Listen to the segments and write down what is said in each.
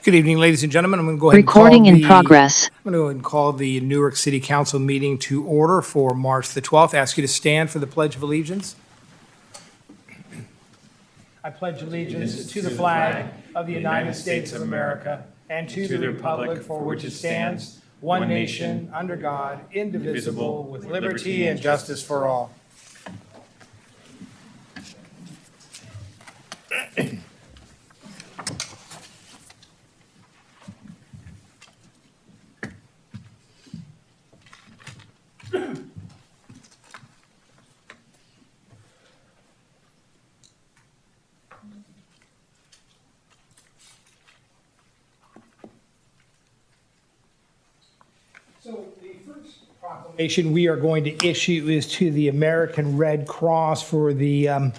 Good evening, ladies and gentlemen. I'm going to go ahead Recording in progress. I'm going to go ahead and call the Newark City Council meeting to order for March the 12th. Ask you to stand for the Pledge of Allegiance. I pledge allegiance to the flag of the United States of America and to the republic for which it stands, one nation, under God, indivisible, with liberty and justice for all. So the first proclamation we are going to issue is to the American Red Cross for the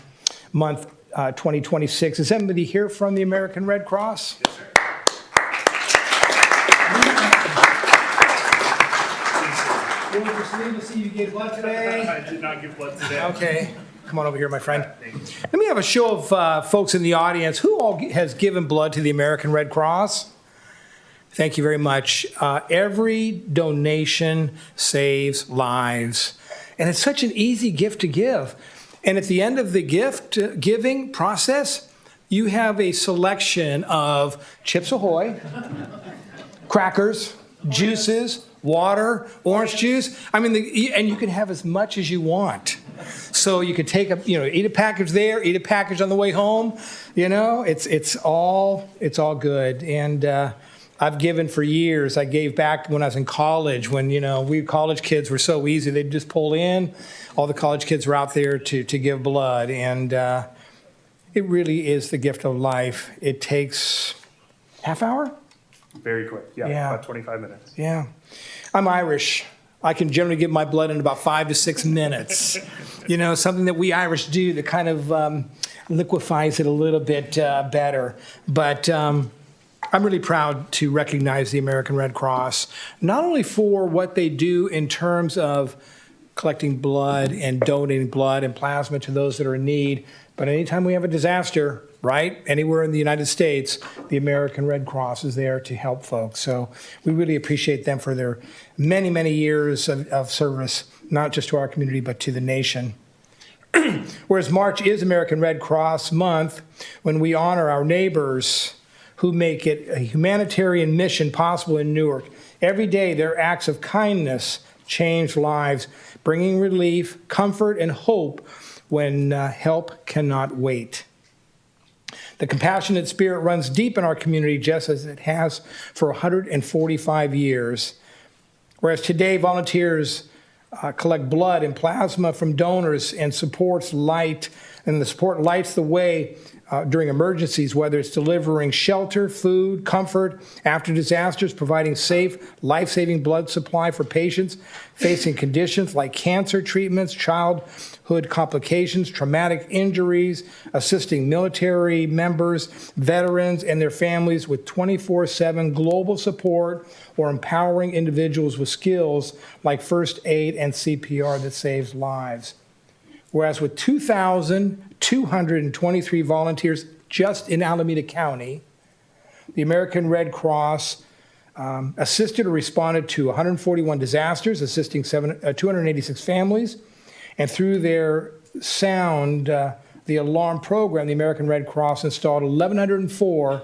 month 2026. Is anybody here from the American Red Cross? Yes, sir. To see you give blood today. I did not give blood today. Okay. Come on over here, my friend. Let me have a show of folks in the audience. Who all has given blood to the American Red Cross? Thank you very much. Every donation saves lives. And it's such an easy gift to give. And at the end of the gift giving process, you have a selection of Chips Ahoy, crackers, juices, water, orange juice. I mean, and you can have as much as you want. So you could take eat a package there, eat a package on the way home. It's all good. And I've given for years. I gave back when I was in college when, we college kids were so easy. They'd just pull in. All the college kids were out there to give blood. And it really is the gift of life. It takes half hour? Very quick. Yeah, about 25 minutes. Yeah. I'm Irish. I can generally give my blood in about 5 to 6 minutes. Something that we Irish do that kind of liquefies it a little bit better. But I'm really proud to recognize the American Red Cross, not only for what they do in terms of collecting blood and donating blood and plasma to those that are in need, but anytime we have a disaster, right, anywhere in the United States, the American Red Cross is there to help folks. So we really appreciate them for their many, many years of service, not just to our community, but to the nation. Whereas March is American Red Cross Month, when we honor our neighbors who make it a humanitarian mission possible in Newark. Every day, their acts of kindness change lives, bringing relief, comfort, and hope when help cannot wait. The compassionate spirit runs deep in our community, just as it has for 145 years. Whereas today, volunteers collect blood and plasma from donors and the support lights the way during emergencies, whether it's delivering shelter, food, comfort after disasters, providing safe, life-saving blood supply for patients facing conditions like cancer treatments, childhood complications, traumatic injuries, assisting military members, veterans, and their families with 24/7 global support, or empowering individuals with skills like first aid and CPR that saves lives. Whereas with 2,223 volunteers just in Alameda County, the American Red Cross assisted or responded to 141 disasters, assisting 286 families. And through their the alarm program, the American Red Cross installed 1,104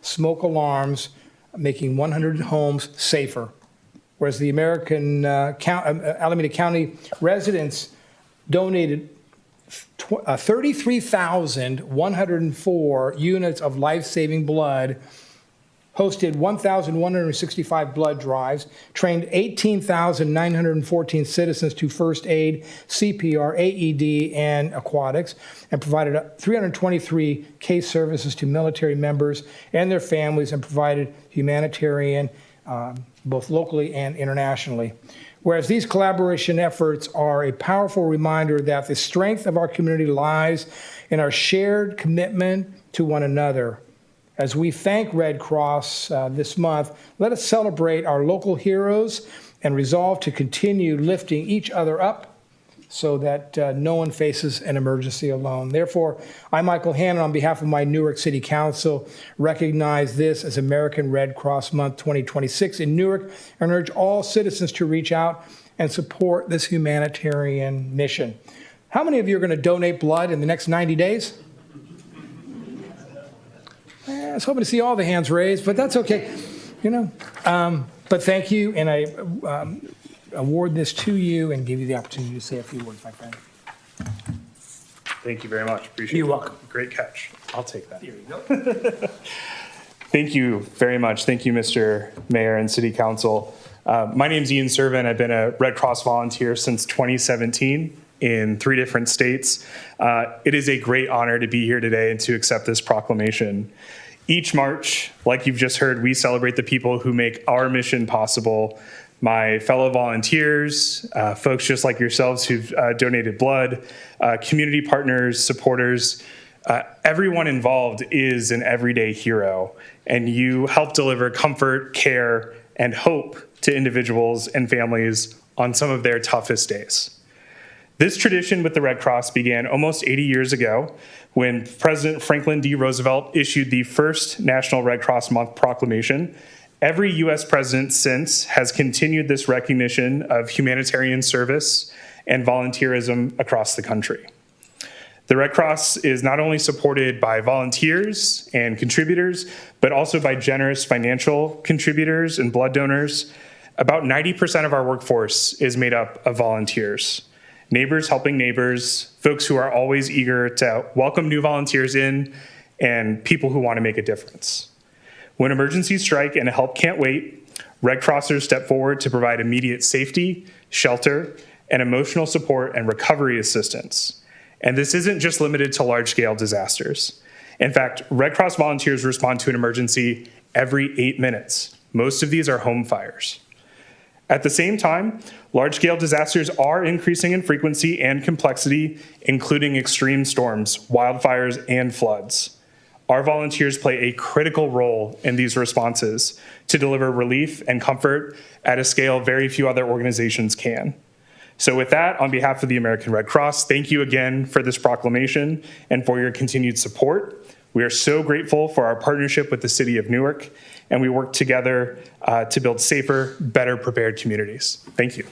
smoke alarms, making 100 homes safer. Whereas the Alameda County residents donated 33,104 units of life-saving blood, hosted 1,165 blood drives, trained 18,914 citizens to first aid, CPR, AED, and aquatics, and provided 323 case services to military members and their families, and provided humanitarian both locally and internationally. Whereas these collaboration efforts are a powerful reminder that the strength of our community lies in our shared commitment to one another. As we thank Red Cross this month, let us celebrate our local heroes and resolve to continue lifting each other up so that no one faces an emergency alone. Therefore, I, Michael Hannon, on behalf of my Newark City Council, recognize this as American Red Cross Month 2026 in Newark and urge all citizens to reach out and support this humanitarian mission. How many of you are going to donate blood in the next 90 days? I was hoping to see all the hands raised, but that's okay. But thank you, and I award this to you and give you the opportunity to say a few words, my friend. Thank you very much. Appreciate it. You're welcome. Great catch. I'll take that. Here you go. Thank you very much. Thank you, Mr. Mayor and City Council. My name's Ian Servin. I've been a Red Cross volunteer since 2017 in 3 different states. It is a great honor to be here today and to accept this proclamation. Each March, like you've just heard, we celebrate the people who make our mission possible. My fellow volunteers, folks just like yourselves who've donated blood, community partners, supporters, everyone involved is an everyday hero, and you help deliver comfort, care, and hope to individuals and families on some of their toughest days. This tradition with the Red Cross began almost 80 years ago when President Franklin D. Roosevelt issued the first National Red Cross Month proclamation. Every U.S. president since has continued this recognition of humanitarian service and volunteerism across the country. The Red Cross is not only supported by volunteers and contributors, but also by generous financial contributors and blood donors. About 90% of our workforce is made up of volunteers. Neighbors helping neighbors, folks who are always eager to welcome new volunteers in, and people who want to make a difference. When emergencies strike and help can't wait, Red Crossers step forward to provide immediate safety, shelter, and emotional support and recovery assistance. And this isn't just limited to large-scale disasters. In fact, Red Cross volunteers respond to an emergency every 8 minutes. Most of these are home fires. At the same time, large-scale disasters are increasing in frequency and complexity, including extreme storms, wildfires, and floods. Our volunteers play a critical role in these responses to deliver relief and comfort at a scale very few other organizations can. So with that, on behalf of the American Red Cross, thank you again for this proclamation and for your continued support. We are so grateful for our partnership with the City of Newark, and we work together to build safer, better prepared communities. Thank you.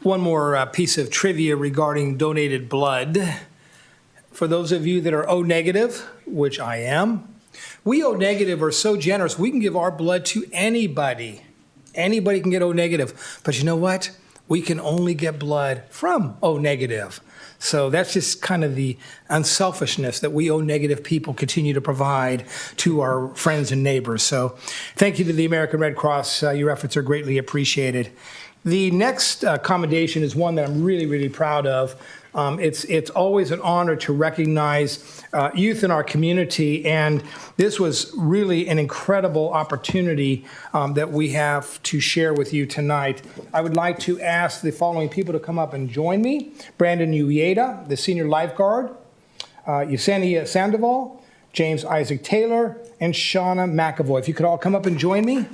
One more piece of trivia regarding donated blood. For those of you that are O negative, which I am, we O negative are so generous, we can give our blood to anybody. Anybody can get O negative. But you know what? We can only get blood from O negative. So that's just kind of the unselfishness that we O negative people continue to provide to our friends and neighbors. So thank you to the American Red Cross. Your efforts are greatly appreciated. The next commendation is one that I'm really, really proud of. It's always an honor to recognize youth in our community, and this was really an incredible opportunity that we have to share with you tonight. I would like to ask the following people to come up and join me. Brandon Uyeda, the senior lifeguard, Yesenia Sandoval, James Isaac Taylor, and Shauna McAvoy. If you could all come up and join me.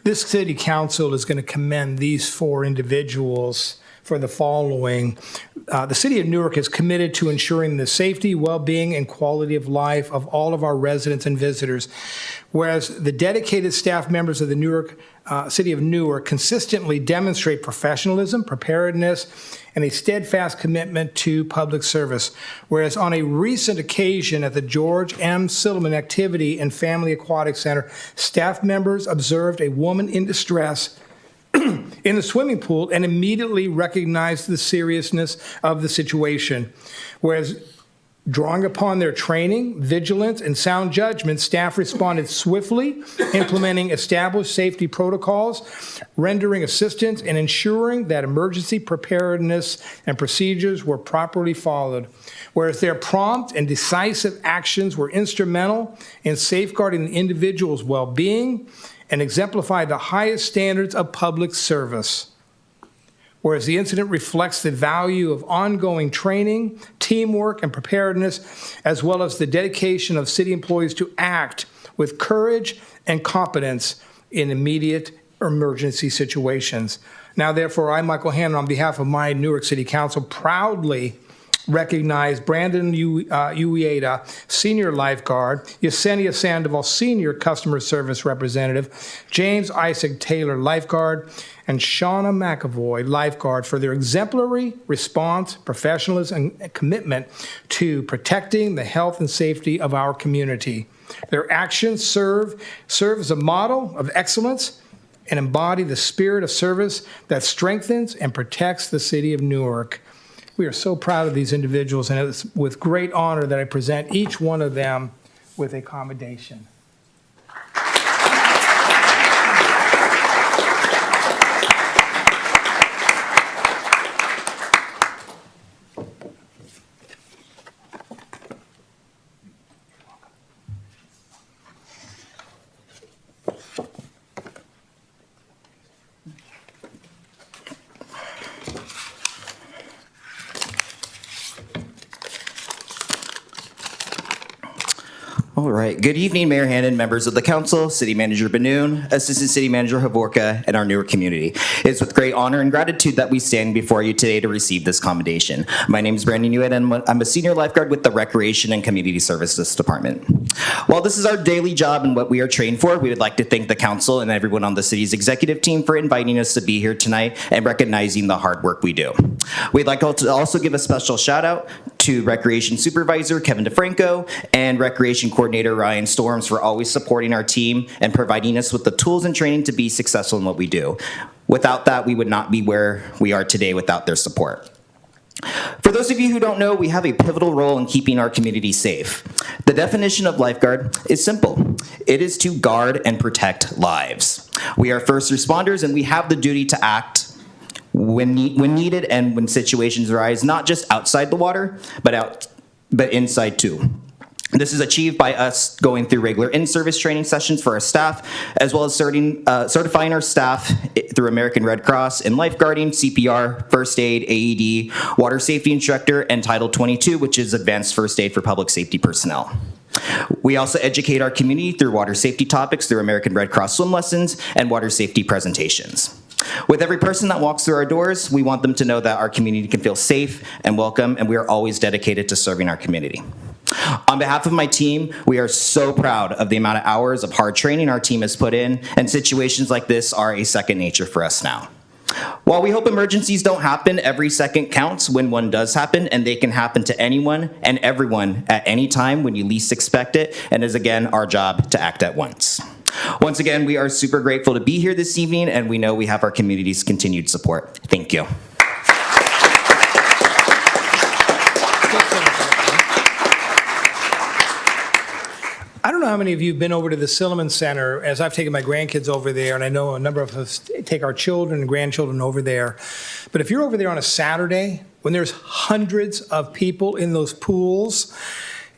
This city council is going to commend these 4 individuals for the following. The city of Newark is committed to ensuring the safety, well-being, and quality of life of all of our residents and visitors. Whereas the dedicated staff members of the city of Newark consistently demonstrate professionalism, preparedness, and a steadfast commitment to public service. Whereas on a recent occasion at the George M. Silliman Activity and Family Aquatic Center, staff members observed a woman in distress in the swimming pool and immediately recognized the seriousness of the situation. Whereas Drawing upon their training, vigilance, and sound judgment, staff responded swiftly, implementing established safety protocols, rendering assistance, and ensuring that emergency preparedness and procedures were properly followed. Whereas their prompt and decisive actions were instrumental in safeguarding the individual's well-being and exemplified the highest standards of public service. Whereas the incident reflects the value of ongoing training, teamwork, and preparedness, as well as the dedication of city employees to act with courage and competence in immediate emergency situations. Now, therefore, I, Michael Hannon, on behalf of my Newark City Council, proudly recognize Brandon Ueda, Senior Lifeguard, Yesenia Sandoval, Senior Customer Service Representative, James Isaac Taylor, Lifeguard, and Shauna McAvoy, Lifeguard, for their exemplary response, professionalism, and commitment to protecting the health and safety of our community. Their actions serve as a model of excellence and embody the spirit of service that strengthens and protects the city of Newark. We are so proud of these individuals, and it's with great honor that I present each one of them with a commendation. All right. Good evening, Mayor Hannon, members of the council, City Manager Benoon, Assistant City Manager Havorka, and our Newark community. It's with great honor and gratitude that we stand before you today to receive this commendation. My name is Brandon Ueda, and I'm a Senior Lifeguard with the Recreation and Community Services Department. While this is our daily job and what we are trained for, we would like to thank the council and everyone on the city's executive team for inviting us to be here tonight and recognizing the hard work we do. We'd like to also give a special shout out to Recreation Supervisor Kevin DeFranco and Recreation Coordinator Ryan Storms for always supporting our team and providing us with the tools and training to be successful in what we do. Without that, we would not be where we are today without their support. For those of you who don't know, we have a pivotal role in keeping our community safe. The definition of lifeguard is simple. It is to guard and protect lives. We are first responders, and we have the duty to act when needed and when situations arise, not just outside the water, but inside too. This is achieved by us going through regular in-service training sessions for our staff, as well as certifying our staff through American Red Cross in lifeguarding, CPR, first aid, AED, water safety instructor, and Title 22, which is advanced first aid for public safety personnel. We also educate our community through water safety topics through American Red Cross swim lessons and water safety presentations. With every person that walks through our doors, we want them to know that our community can feel safe and welcome, and we are always dedicated to serving our community. On behalf of my team, we are so proud of the amount of hours of hard training our team has put in, and situations like this are a second nature for us now. While we hope emergencies don't happen, every second counts when one does happen, and they can happen to anyone and everyone at any time when you least expect it, and is again our job to act at once. Once again, we are super grateful to be here this evening, and we know we have our community's continued support. Thank you. I don't know how many of you have been over to the Silliman Center, as I've taken my grandkids over there, and I know a number of us take our children and grandchildren over there. But if you're over there on a Saturday, when there's hundreds of people in those pools,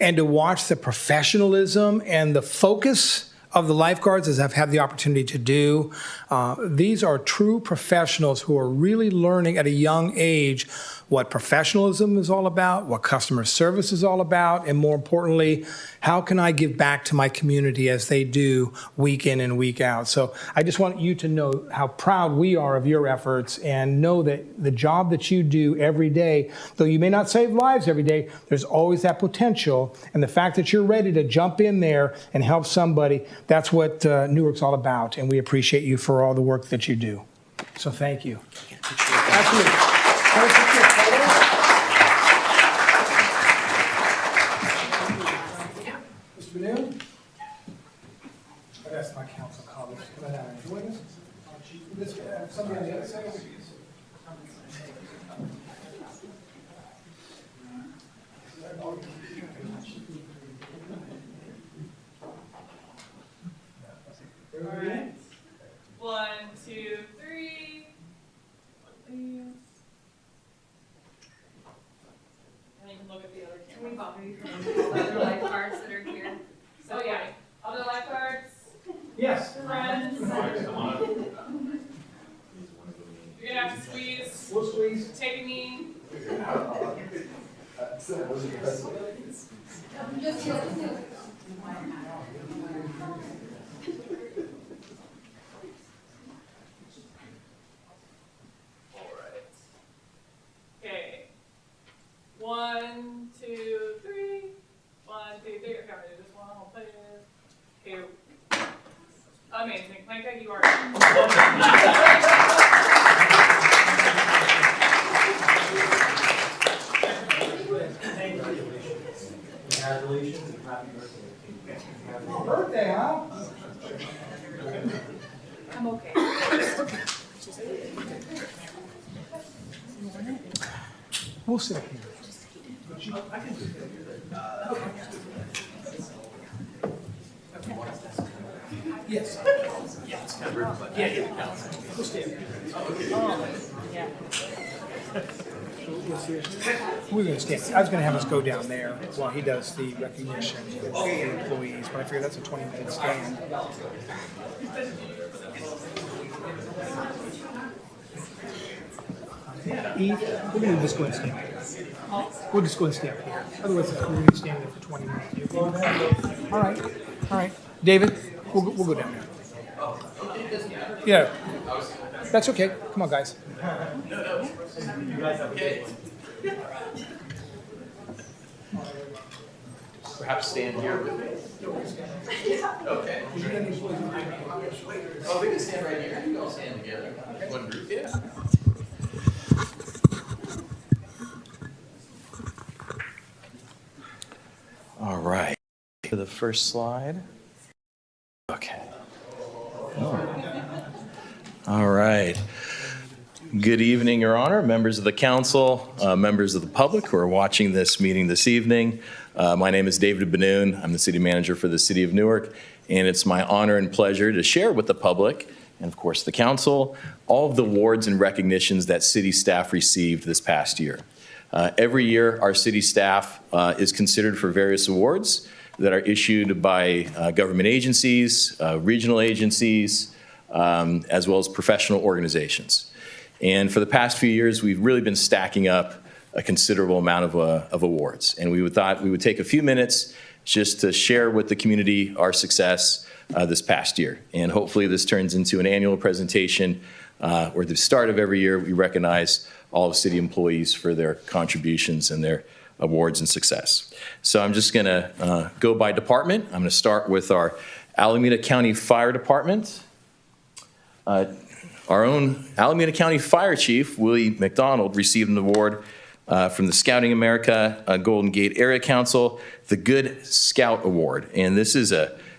and to watch the professionalism and the focus of the lifeguards, as I've had the opportunity to do, these are true professionals who are really learning at a young age what professionalism is all about, what customer service is all about, and more importantly, how can I give back to my community as they do week in and week out. So I just want you to know how proud we are of your efforts, and know that the job that you do every day, though you may not save lives every day, there's always that potential. And the fact that you're ready to jump in there and help somebody, that's what Newark's all about. And we appreciate you for all the work that you do. So thank you. Absolutely. Mr. Benoon? I've asked my council colleagues to come out and join us. Somebody on the other side? right. 1, 2, 3. Please. And you can look at the other camera. Can we bother you from the other lifeguards that are here? So yeah, other lifeguards, Yes. friends. You're gonna have to squeeze. We'll squeeze. Take a knee. Okay. 1, 2, 3. 1, 2, 3. Okay, I'm gonna do this one. I'll put it. Okay. Amazing. Micah, you are. Congratulations and happy birthday. Birthday, huh? I'm okay. We'll sit here. Yes. Yeah. We'll stand. We're going to stand. I was going to have us go down there while he does the recognition with the employees, but I figured that's a 20-minute stand. Eve, we're going to just go and stand here. We'll just go and stand here. Otherwise, we're going to stand there for 20 minutes. All right. All right. David, we'll go down there. Yeah. That's okay. Come on, guys. Perhaps stand here with me. Okay. Oh, we can stand right here. We can all stand together. One group, yeah. All right. To the first slide. Okay. All right. Good evening, Your Honor, members of the council, members of the public who are watching this meeting this evening. My name is David Benoon. I'm the city manager for the city of Newark, and it's my honor and pleasure to share with the public and, of course, the council all of the awards and recognitions that city staff received this past year. Every year, our city staff is considered for various awards that are issued by government agencies, regional agencies, as well as professional organizations. And for the past few years, we've really been stacking up a considerable amount of awards. And we thought we would take a few minutes just to share with the community our success this past year. And hopefully this turns into an annual presentation where at the start of every year, we recognize all of city employees for their contributions and their awards and success. So I'm just gonna go by department. I'm gonna start with our Alameda County Fire Department. Our own Alameda County Fire Chief, Willie McDonald, received an award from the Scouting America Golden Gate Area Council, the Good Scout Award. And this is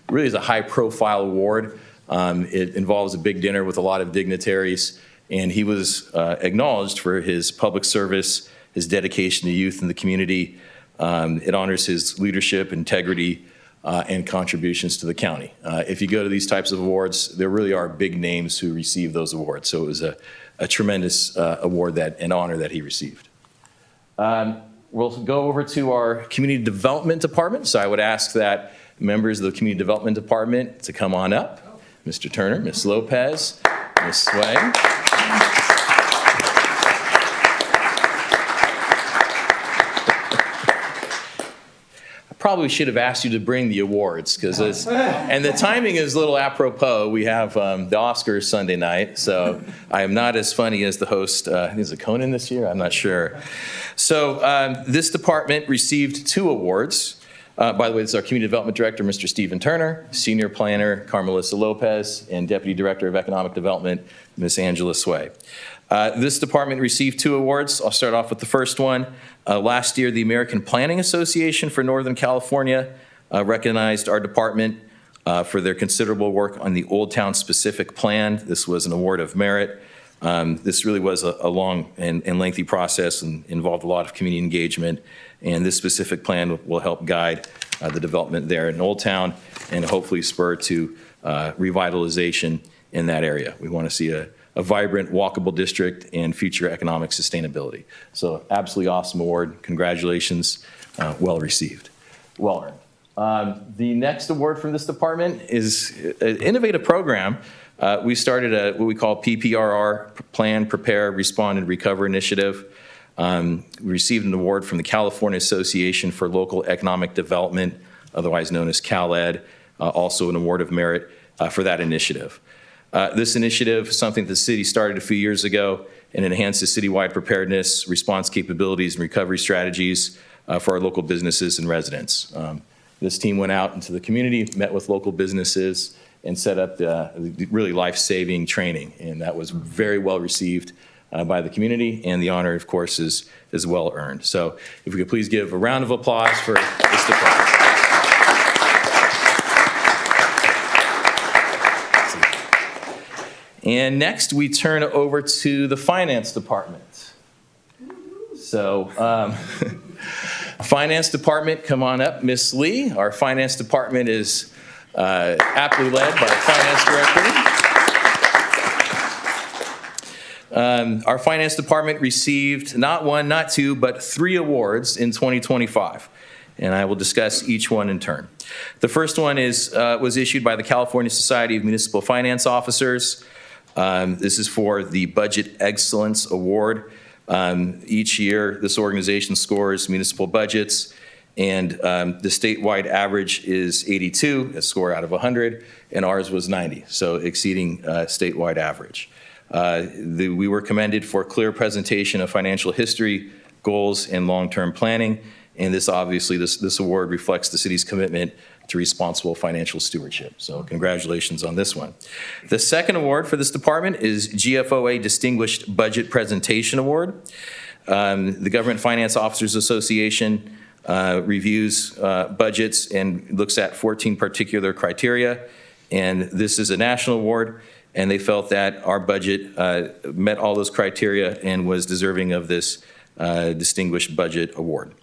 really is a high-profile award. It involves a big dinner with a lot of dignitaries, and he was acknowledged for his public service, his dedication to youth and the community. It honors his leadership, integrity, and contributions to the county. If you go to these types of awards, there really are big names who receive those awards. So it was a tremendous award and honor that he received. We'll go over to our Community Development Department. So I would ask that members of the Community Development Department to come on up. Mr. Turner, Ms. Lopez, Ms. Sway. Probably should have asked you to bring the awards because and the timing is a little apropos. We have the Oscars Sunday night, so I am not as funny as the host. Is it Conan this year? I'm not sure. So this department received 2 awards. By the way, this is our Community Development Director, Mr. Stephen Turner, Senior Planner, Carmelissa Lopez, and Deputy Director of Economic Development, Ms. Angela Sway. This department received 2 awards. I'll start off with the first one. Last year, the American Planning Association for Northern California recognized our department for their considerable work on the Old Town Specific Plan. This was an award of merit. This really was a long and lengthy process and involved a lot of community engagement. And this specific plan will help guide the development there in Old Town and hopefully spur to revitalization in that area. We want to see a vibrant, walkable district and future economic sustainability. So absolutely awesome award. Congratulations. Well received. Well earned. The next award from this department is an innovative program. We started what we call PPRR, Plan, Prepare, Respond, and Recover Initiative. We received an award from the California Association for Local Economic Development, otherwise known as CalEd, also an award of merit for that initiative. This initiative is something the city started a few years ago and enhances citywide preparedness, response capabilities, and recovery strategies for our local businesses and residents. This team went out into the community, met with local businesses, and set up the really life-saving training, and that was very well received by the community, and the honor, of course, is well earned. So if we could please give a round of applause for this department. And next, we turn over to the finance department. So, finance department, come on up, Miss Lee. Our finance department is aptly led by our finance director. Our finance department received not one, not two, but 3 awards in 2025, and I will discuss each one in turn. The first one was issued by the California Society of Municipal Finance Officers. This is for the Budget Excellence Award. Each year, this organization scores municipal budgets, and the statewide average is 82, a score out of 100, and ours was 90, so exceeding statewide average. We were commended for clear presentation of financial history, goals, and long-term planning, and this award reflects the city's commitment to responsible financial stewardship. So congratulations on this one. The second award for this department is GFOA Distinguished Budget Presentation Award. The Government Finance Officers Association reviews budgets and looks at 14 particular criteria, and this is a national award, and they felt that our budget met all those criteria and was deserving of this Distinguished Budget Award.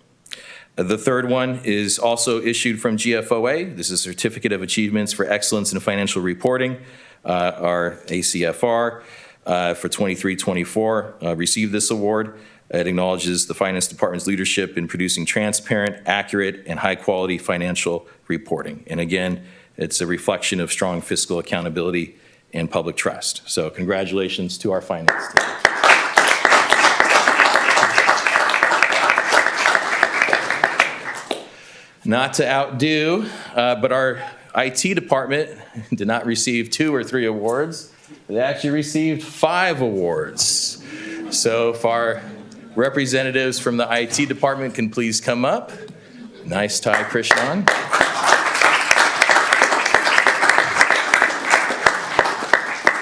The third one is also issued from GFOA. This is a Certificate of Achievements for Excellence in Financial Reporting, our ACFR, for 23-24, received this award. It acknowledges the Finance Department's leadership in producing transparent, accurate, and high-quality financial reporting. And again, it's a reflection of strong fiscal accountability and public trust. So congratulations to our finance team. Not to outdo, but our IT department did not receive 2 or 3 awards. They actually received 5 awards. So if our representatives from the IT department can please come up. Nice tie, Krishnan.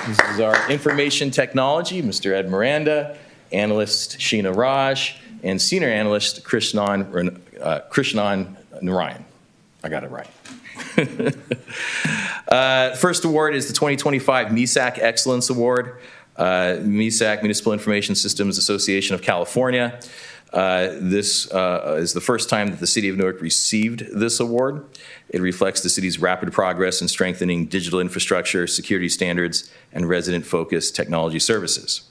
This is our information technology, Mr. Ed Miranda, analyst Sheena Raj, and senior analyst Krishnan Narayan. I got it right. First award is the 2025 MESAC Excellence Award. MESAC, Municipal Information Systems Association of California. This is the first time that the City of Newark received this award. It reflects the city's rapid progress in strengthening digital infrastructure, security standards, and resident-focused technology services.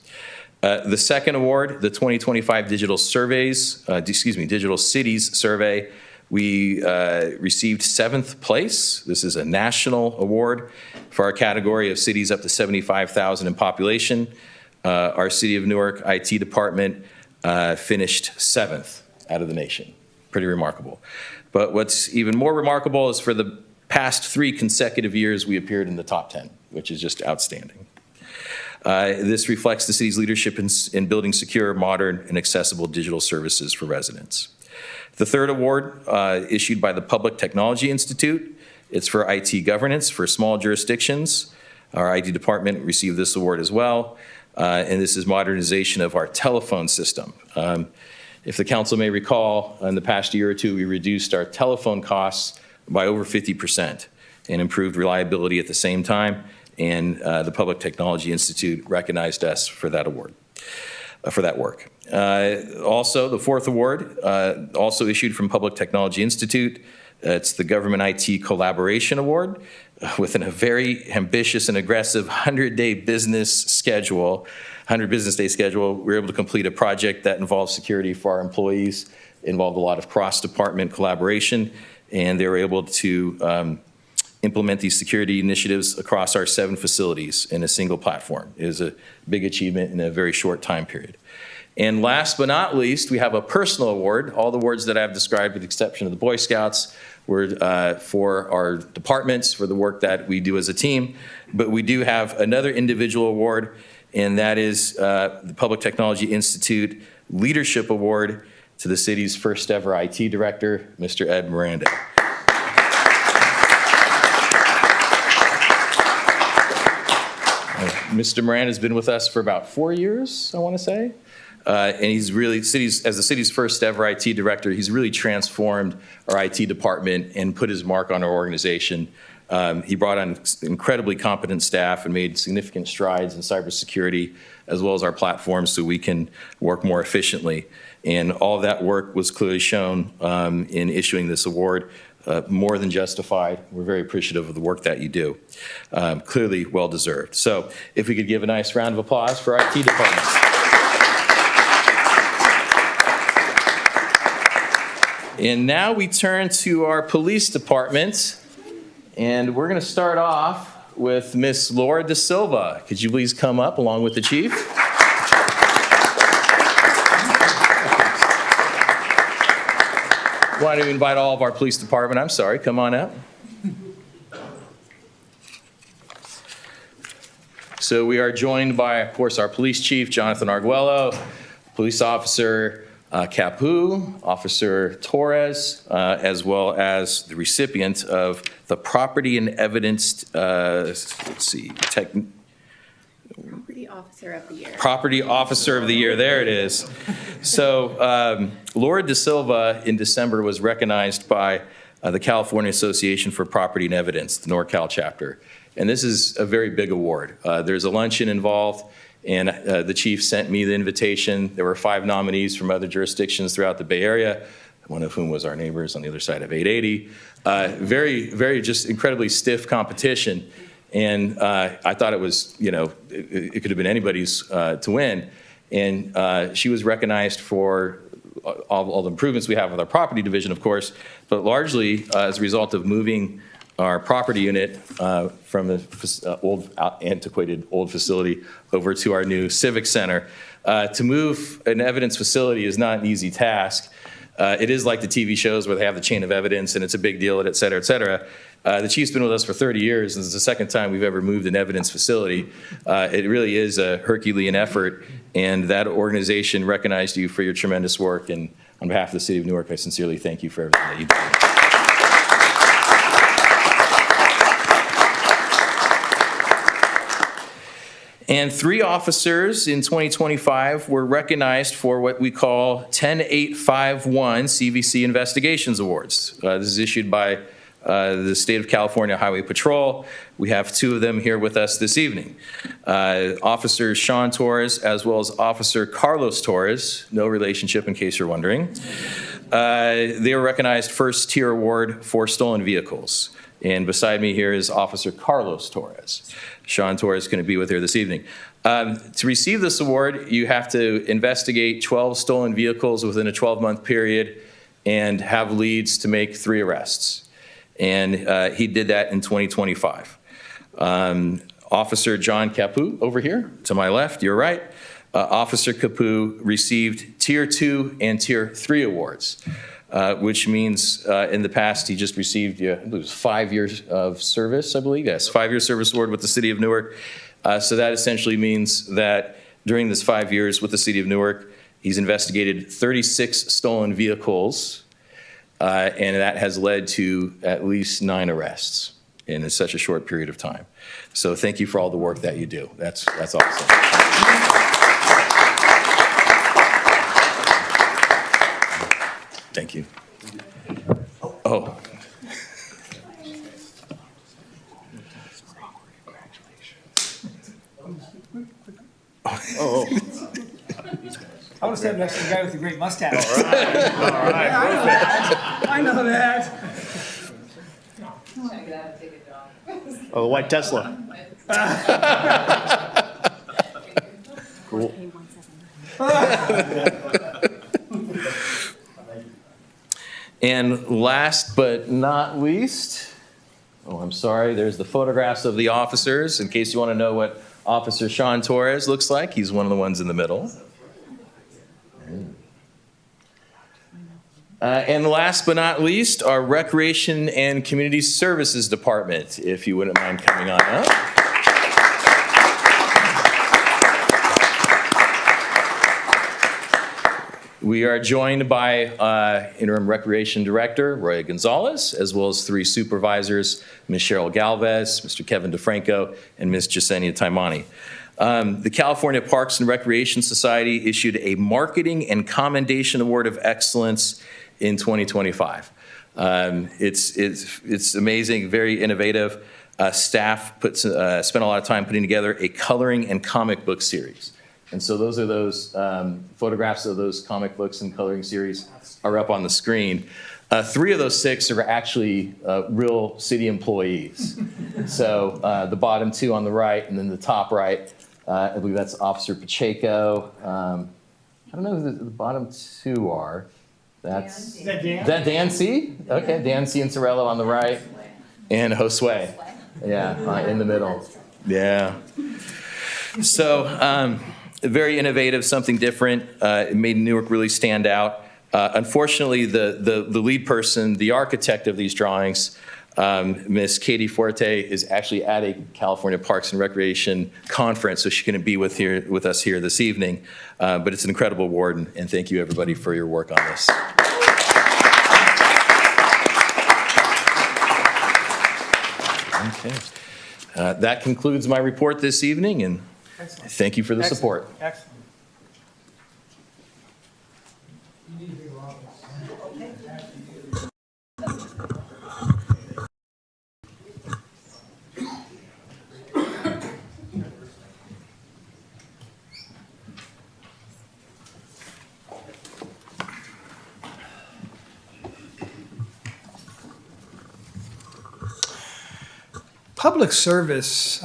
The second award, the 2025 Digital Cities Survey, we received 7th place. This is a national award for our category of cities up to 75,000 in population. Our City of Newark IT department finished 7th out of the nation. Pretty remarkable. But what's even more remarkable is for the past 3 consecutive years, we appeared in the top 10, which is just outstanding. This reflects the city's leadership in building secure, modern, and accessible digital services for residents. The third award, issued by the Public Technology Institute, it's for IT governance for small jurisdictions. Our IT department received this award as well, and this is modernization of our telephone system. If the council may recall, in the past year or 2, we reduced our telephone costs by over 50% and improved reliability at the same time. and the Public Technology Institute recognized us for that award, for that work. Also, the fourth award, also issued from Public Technology Institute, it's the Government IT Collaboration Award, with a very ambitious and aggressive 100-day business schedule, 100 business day schedule. We were able to complete a project that involved security for our employees, involved a lot of cross-department collaboration, and they were able to implement these security initiatives across our 7 facilities in a single platform. It was a big achievement in a very short time period. And last but not least, we have a personal award. All the awards that I've described, with the exception of the Boy Scouts, were for our departments, for the work that we do as a team. But we do have another individual award, and that is the Public Technology Institute Leadership Award to the city's first ever IT director, Mr. Ed Miranda. Mr. Miranda has been with us for about 4 years, I want to say. And he's really, as the city's first ever IT director, he's really transformed our IT department and put his mark on our organization. He brought on incredibly competent staff and made significant strides in cybersecurity, as well as our platforms, so we can work more efficiently. And all of that work was clearly shown in issuing this award. More than justified. We're very appreciative of the work that you do. Clearly well-deserved. So if we could give a nice round of applause for our IT department. And now we turn to our police department, and we're going to start off with Miss Laura Da Silva. Could you please come up along with the chief? Why don't we invite all of our police department, I'm sorry, come on up. So we are joined by, of course, our police chief, Jonathan Arguello, police officer Capu, Officer Torres, as well as the recipient of the Property and Evidence, Property Officer of the Year. Property Officer of the Year, there it is. So Laura Da Silva in December was recognized by the California Association for Property and Evidence, the NorCal chapter. And this is a very big award. There's a luncheon involved, and the chief sent me the invitation. There were 5 nominees from other jurisdictions throughout the Bay Area, one of whom was our neighbors on the other side of 880. Very just incredibly stiff competition. And I thought it was, it could have been anybody's to win. And she was recognized for all the improvements we have with our property division, of course, but largely as a result of moving our property unit from the antiquated old facility over to our new civic center. To move an evidence facility is not an easy task. It is like the TV shows where they have the chain of evidence and it's a big deal, et cetera, et cetera. The chief's been with us for 30 years, and this is the second time we've ever moved an evidence facility. It really is a Herculean effort, and that organization recognized you for your tremendous work. And on behalf of the city of Newark, I sincerely thank you for everything that you do. And 3 officers in 2025 were recognized for what we call 10851 CVC Investigations Awards. This is issued by the State of California Highway Patrol. We have 2 of them here with us this evening. Officer Sean Torres, as well as Officer Carlos Torres, no relationship in case you're wondering. They were recognized first tier award for stolen vehicles. And beside me here is Officer Carlos Torres. Sean Torres is going to be with her this evening. To receive this award, you have to investigate 12 stolen vehicles within a 12-month period and have leads to make 3 arrests. And he did that in 2025. Officer John Capu over here, to my left, your right. Officer Capu received Tier 2 and Tier 3 awards, which means in the past he just received it was 5 years of service, I believe. Yes, 5-year service award with the city of Newark. So that essentially means that during this 5 years with the city of Newark, he's investigated 36 stolen vehicles, and that has led to at least 9 arrests in such a short period of time. So thank you for all the work that you do. That's awesome. Thank you. Oh. I want to stand next to the guy with the great mustache. All right. I know that. Oh, the white Tesla. Cool. And last but not least, oh, I'm sorry, there's the photographs of the officers, in case you want to know what Officer Sean Torres looks like. He's one of the ones in the middle. And last but not least, our Recreation and Community Services Department, if you wouldn't mind coming on up. We are joined by Interim Recreation Director Roy Gonzalez, as well as 3 supervisors, Ms. Cheryl Galvez, Mr. Kevin DeFranco, and Ms. Jasenia Taimani. The California Parks and Recreation Society issued a Marketing and Commendation Award of Excellence in 2025. It's amazing, very innovative. Staff spent a lot of time putting together a coloring and comic book series. And so those are those photographs of those comic books and coloring series are up on the screen. 3 of those 6 are actually real city employees. So the bottom 2 on the right and then the top right, I believe that's Officer Pacheco. I don't know who the bottom 2 are. That's Is that Dan? Is that Dan C? Okay, Dan C and Sorello on the right, and Josue, yeah, in the middle. Yeah. So very innovative, something different. It made Newark really stand out. Unfortunately, the lead person, the architect of these drawings, Miss Katie Forte, is actually at a California Parks and Recreation conference, so she couldn't be with us here this evening. But it's an incredible award, and thank you everybody for your work on this. Okay. That concludes my report this evening, and thank you for the support. Excellent. Public service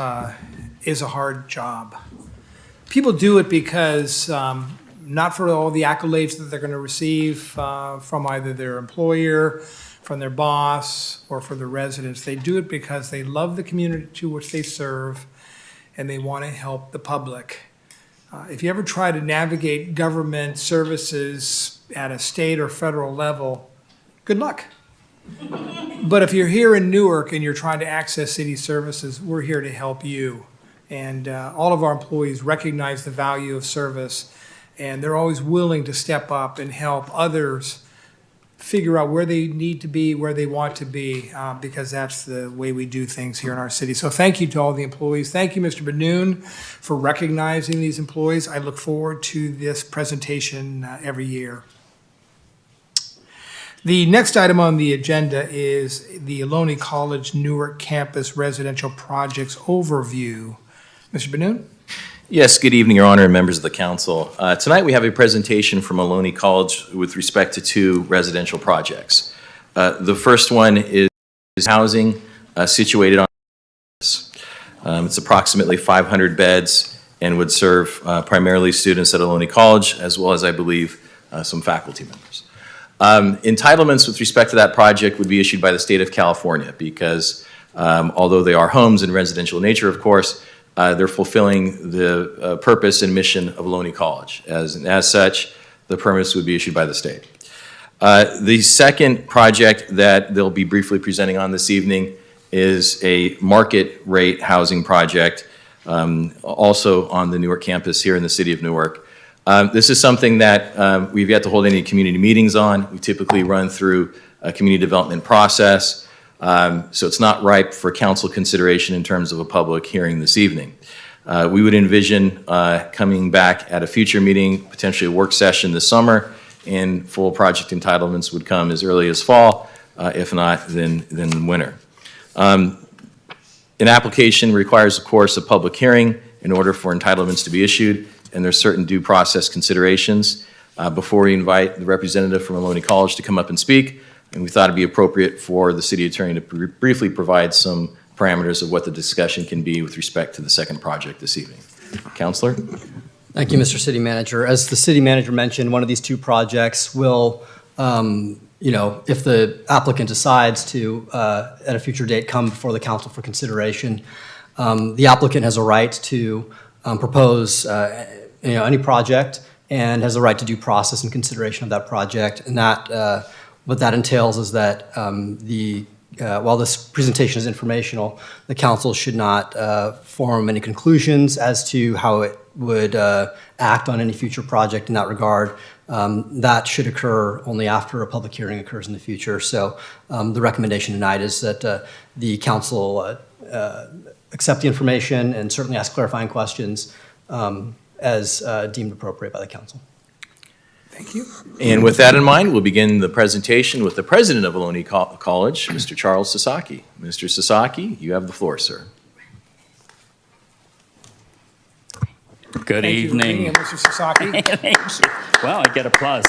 is a hard job. People do it because not for all the accolades that they're going to receive from either their employer, from their boss, or for the residents. They do it because they love the community to which they serve and they want to help the public. If you ever try to navigate government services at a state or federal level, good luck. But if you're here in Newark and you're trying to access city services, we're here to help you. And all of our employees recognize the value of service, and they're always willing to step up and help others figure out where they need to be, where they want to be, because that's the way we do things here in our city. So thank you to all the employees. Thank you, Mr. Benoon, for recognizing these employees. I look forward to this presentation every year. The next item on the agenda is the Ohlone College Newark Campus Residential Projects Overview. Mr. Benoon? Yes, good evening, Your Honor, and members of the council. Tonight we have a presentation from Ohlone College with respect to 2 residential projects. The first one is housing situated on campus. It's approximately 500 beds and would serve primarily students at Ohlone College, as well as, I believe, some faculty members. Entitlements with respect to that project would be issued by the state of California because although they are homes in residential nature, of course, they're fulfilling the purpose and mission of Ohlone College. As such, the permits would be issued by the state. The second project that they'll be briefly presenting on this evening is a market rate housing project, also on the Newark campus here in the city of Newark. This is something that we've yet to hold any community meetings on. We typically run through a community development process, so it's not ripe for council consideration in terms of a public hearing this evening. We would envision coming back at a future meeting, potentially a work session this summer, and full project entitlements would come as early as fall, if not, then winter. An application requires, of course, a public hearing in order for entitlements to be issued. and there's certain due process considerations. Before we invite the representative from Ohlone College to come up and speak, and we thought it'd be appropriate for the city attorney to briefly provide some parameters of what the discussion can be with respect to the second project this evening. Counselor? Thank you, Mr. City Manager. As the city manager mentioned, one of these two projects will, if the applicant decides to, at a future date, come before the council for consideration, the applicant has a right to propose, any project and has a right to due process and consideration of that project. And that, what that entails is that while this presentation is informational, the council should not form any conclusions as to how it would act on any future project in that regard. That should occur only after a public hearing occurs in the future. So the recommendation tonight is that the council accept the information and certainly ask clarifying questions as deemed appropriate by the council. Thank you. And with that in mind, we'll begin the presentation with the president of Ohlone College, Mr. Charles Sasaki. Mr. Sasaki, you have the floor, sir. Good evening. Thank you, Mr. Sasaki. Thank you. Well, I get applause.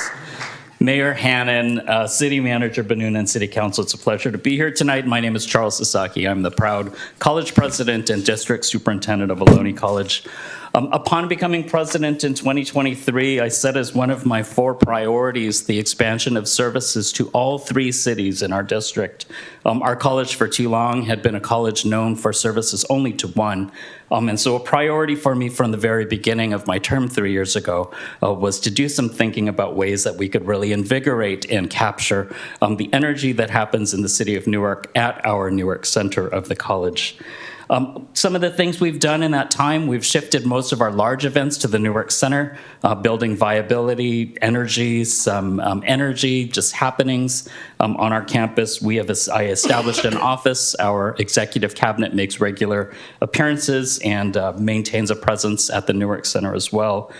Mayor Hannon, City Manager Benoon, and City Council, it's a pleasure to be here tonight. My name is Charles Sasaki. I'm the proud college president and district superintendent of Ohlone College. Upon becoming president in 2023, I set as one of my 4 priorities the expansion of services to all 3 cities in our district. Our college for too long had been a college known for services only to one. And so a priority for me from the very beginning of my term 3 years ago was to do some thinking about ways that we could really invigorate and capture the energy that happens in the city of Newark at our Newark Center of the college. Some of the things we've done in that time, we've shifted most of our large events to the Newark Center, building viability, energy, some energy, just happenings on our campus. I established an office. Our executive cabinet makes regular appearances and maintains a presence at the Newark Center as well.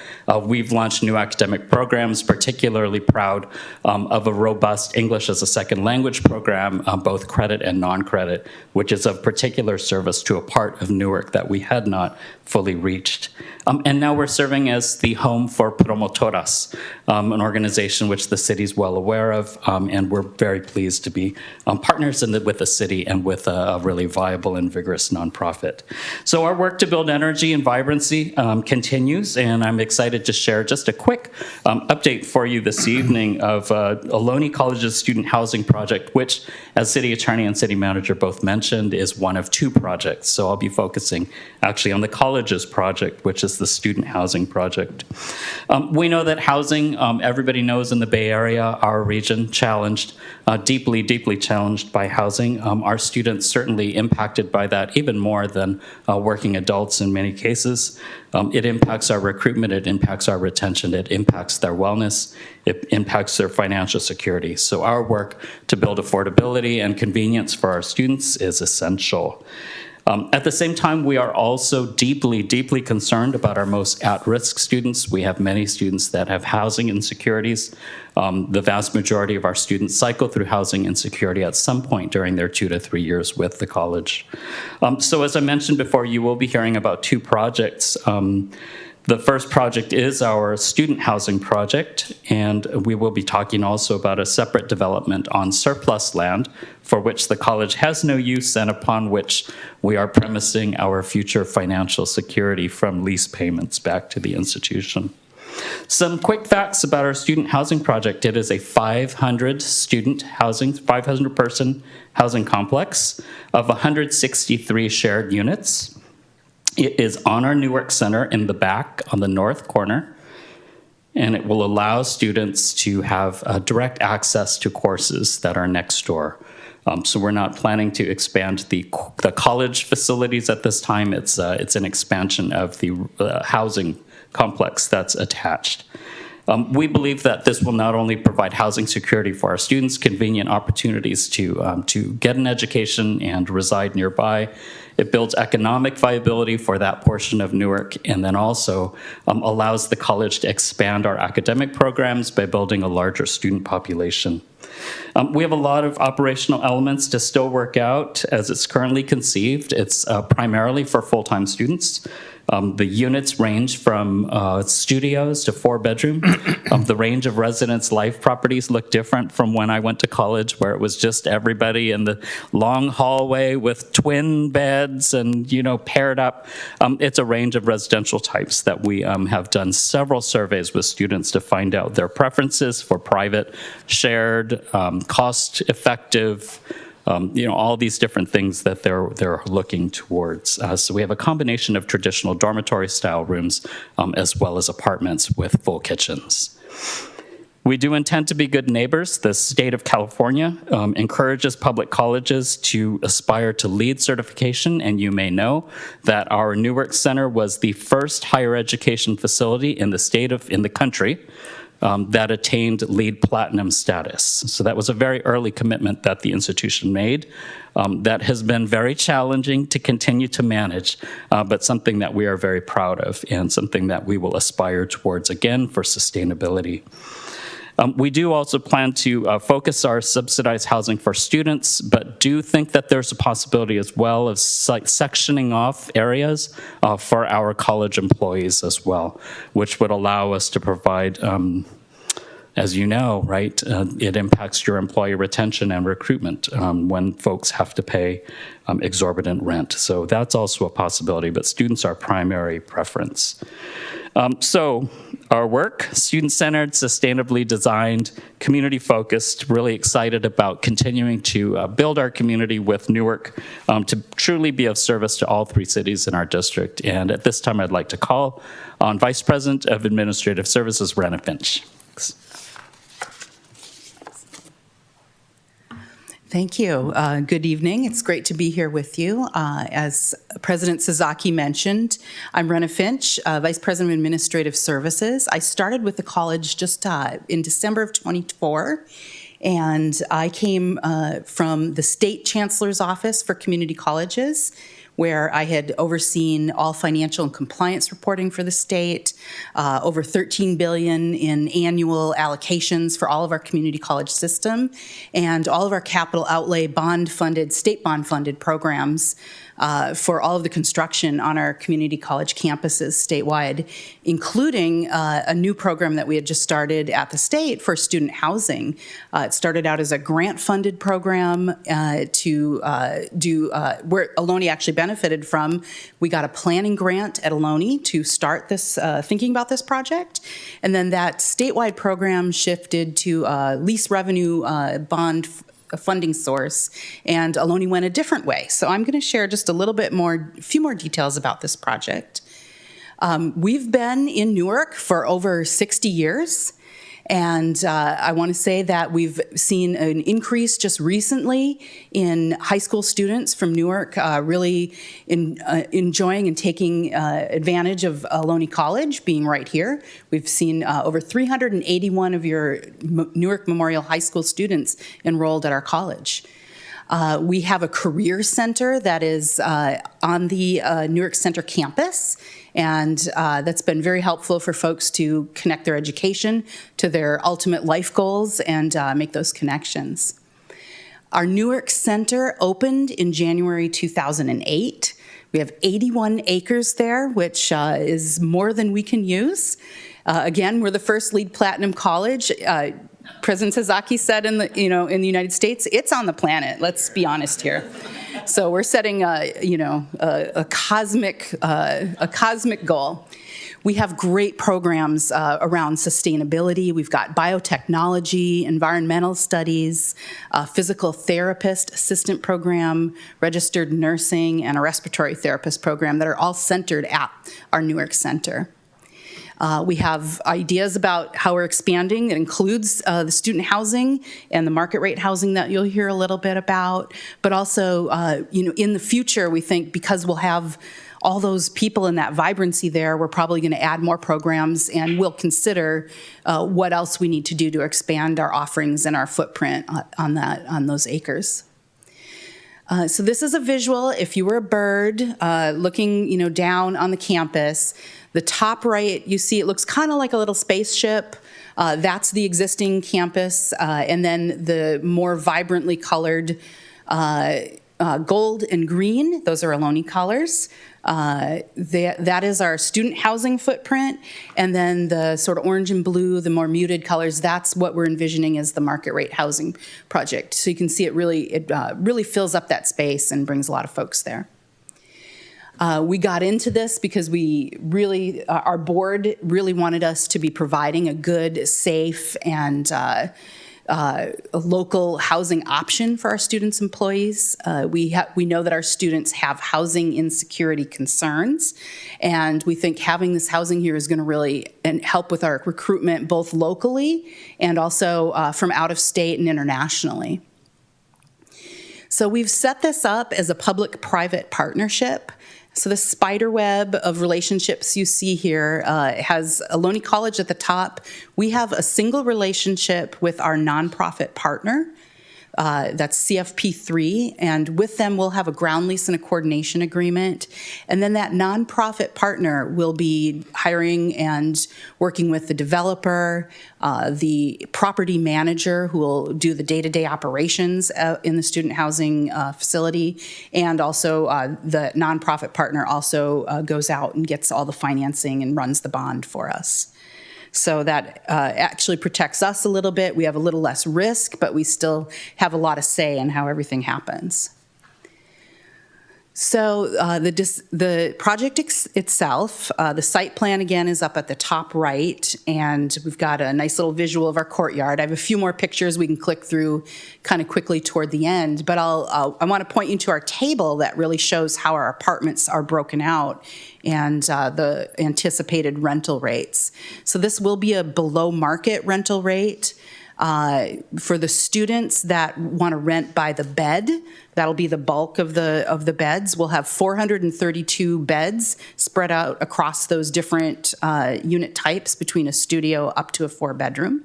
We've launched new academic programs, particularly proud of a robust English as a second language program, both credit and non-credit, which is of particular service to a part of Newark that we had not fully reached. And now we're serving as the home for Promotoras, an organization which the city's well aware of, and we're very pleased to be partners with the city and with a really viable and vigorous nonprofit. So our work to build energy and vibrancy continues, and I'm excited to share just a quick update for you this evening of Ohlone College's student housing project, which, as city attorney and city manager both mentioned, is one of 2 projects. So I'll be focusing actually on the college's project, which is the student housing project. We know that housing, everybody knows in the Bay Area, our region, challenged, deeply, deeply challenged by housing. Our students certainly impacted by that even more than working adults in many cases. It impacts our recruitment, it impacts our retention, it impacts their wellness, it impacts their financial security. So our work to build affordability and convenience for our students is essential. At the same time, we are also deeply, deeply concerned about our most at-risk students. We have many students that have housing insecurities. The vast majority of our students cycle through housing insecurity at some point during their 2 to 3 years with the college. So as I mentioned before, you will be hearing about 2 projects. The first project is our student housing project, and we will be talking also about a separate development on surplus land for which the college has no use and upon which we are premising our future financial security from lease payments back to the institution. Some quick facts about our student housing project. It is a 500-person housing complex of 163 shared units. It is on our Newark Center in the back on the north corner, and it will allow students to have direct access to courses that are next door. So we're not planning to expand the college facilities at this time. It's an expansion of the housing complex that's attached. We believe that this will not only provide housing security for our students, convenient opportunities to get an education and reside nearby. It builds economic viability for that portion of Newark, and then also allows the college to expand our academic programs by building a larger student population. We have a lot of operational elements to still work out as it's currently conceived. It's primarily for full-time students. The units range from studios to 4-bedroom. The range of residence life properties look different from when I went to college, where it was just everybody in the long hallway with twin beds and, you know, paired up. It's a range of residential types that we have done several surveys with students to find out their preferences for private, shared, cost-effective, you know, all these different things that they're looking towards. So we have a combination of traditional dormitory-style rooms as well as apartments with full kitchens. We do intend to be good neighbors. The state of California encourages public colleges to aspire to LEED certification, and you may know that our Newark Center was the first higher education facility in the country that attained LEED Platinum status. So that was a very early commitment that the institution made that has been very challenging to continue to manage, but something that we are very proud of and something that we will aspire towards again for sustainability. We do also plan to focus our subsidized housing for students, but do think that there's a possibility as well of sectioning off areas for our college employees as well, which would allow us to provide, as you know, right, it impacts your employee retention and recruitment when folks have to pay exorbitant rent. So that's also a possibility, but students are primary preference. So our work, student-centered, sustainably designed, community-focused, really excited about continuing to build our community with Newark to truly be of service to all 3 cities in our district. And at this time, I'd like to call on Vice President of Administrative Services, Rana Finch. Thanks. Thank you. Good evening. It's great to be here with you. As President Sasaki mentioned, I'm Rena Finch, Vice President of Administrative Services. I started with the college just in December of 24, and I came from the State Chancellor's Office for Community Colleges, where I had overseen all financial and compliance reporting for the state, over $13 billion in annual allocations for all of our community college system, and all of our capital outlay bond-funded, state bond-funded programs for all of the construction on our community college campuses statewide, including a new program that we had just started at the state for student housing. It started out as a grant-funded program where Ohlone actually benefited from. We got a planning grant at Ohlone to start this, thinking about this project, and then that statewide program shifted to lease revenue bond a funding source, and Ohlone went a different way. So I'm going to share just a few more details about this project. We've been in Newark for over 60 years, and I want to say that we've seen an increase just recently in high school students from Newark really enjoying and taking advantage of Ohlone College being right here. We've seen over 381 of your Newark Memorial High School students enrolled at our college. We have a career center that is on the Newark Center campus, and that's been very helpful for folks to connect their education to their ultimate life goals and make those connections. Our Newark Center opened in January 2008. We have 81 acres there, which is more than we can use. Again, we're the first LEED Platinum college. President Sasaki said in the United States, it's on the planet. Let's be honest here. So we're setting a cosmic goal. We have great programs around sustainability. We've got biotechnology, environmental studies, physical therapist assistant program, registered nursing, and a respiratory therapist program that are all centered at our Newark Center. We have ideas about how we're expanding. It includes the student housing and the market rate housing that you'll hear a little bit about. But also, in the future, we think because we'll have all those people in that vibrancy there, we're probably going to add more programs, and we'll consider what else we need to do to expand our offerings and our footprint on those acres. So this is a visual. If you were a bird looking, down on the campus, the top right, you see it looks kind of like a little spaceship. That's the existing campus, and then the more vibrantly colored gold and green, those are Ohlone colors. That is our student housing footprint, and then the sort of orange and blue, the more muted colors, that's what we're envisioning as the market rate housing project. So you can see it really fills up that space and brings a lot of folks there. We got into this because our board really wanted us to be providing a good, safe, and a local housing option for our students' employees. We know that our students have housing insecurity concerns, and we think having this housing here is going to really help with our recruitment both locally and also from out of state and internationally. So we've set this up as a public-private partnership. So the spider web of relationships you see here has Ohlone College at the top. We have a single relationship with our nonprofit partner. That's CFP3, and with them we'll have a ground lease and a coordination agreement. And then that nonprofit partner will be hiring and working with the developer, the property manager who will do the day-to-day operations in the student housing facility, and also the nonprofit partner also goes out and gets all the financing and runs the bond for us. So that actually protects us a little bit. We have a little less risk, but we still have a lot of say in how everything happens. So the project itself, the site plan again is up at the top right, and we've got a nice little visual of our courtyard. I have a few more pictures we can click through kind of quickly toward the end, but I want to point you to our table that really shows how our apartments are broken out and the anticipated rental rates. So this will be a below market rental rate. For the students that want to rent by the bed, that'll be the bulk of the beds. We'll have 432 beds spread out across those different unit types between a studio up to a 4-bedroom.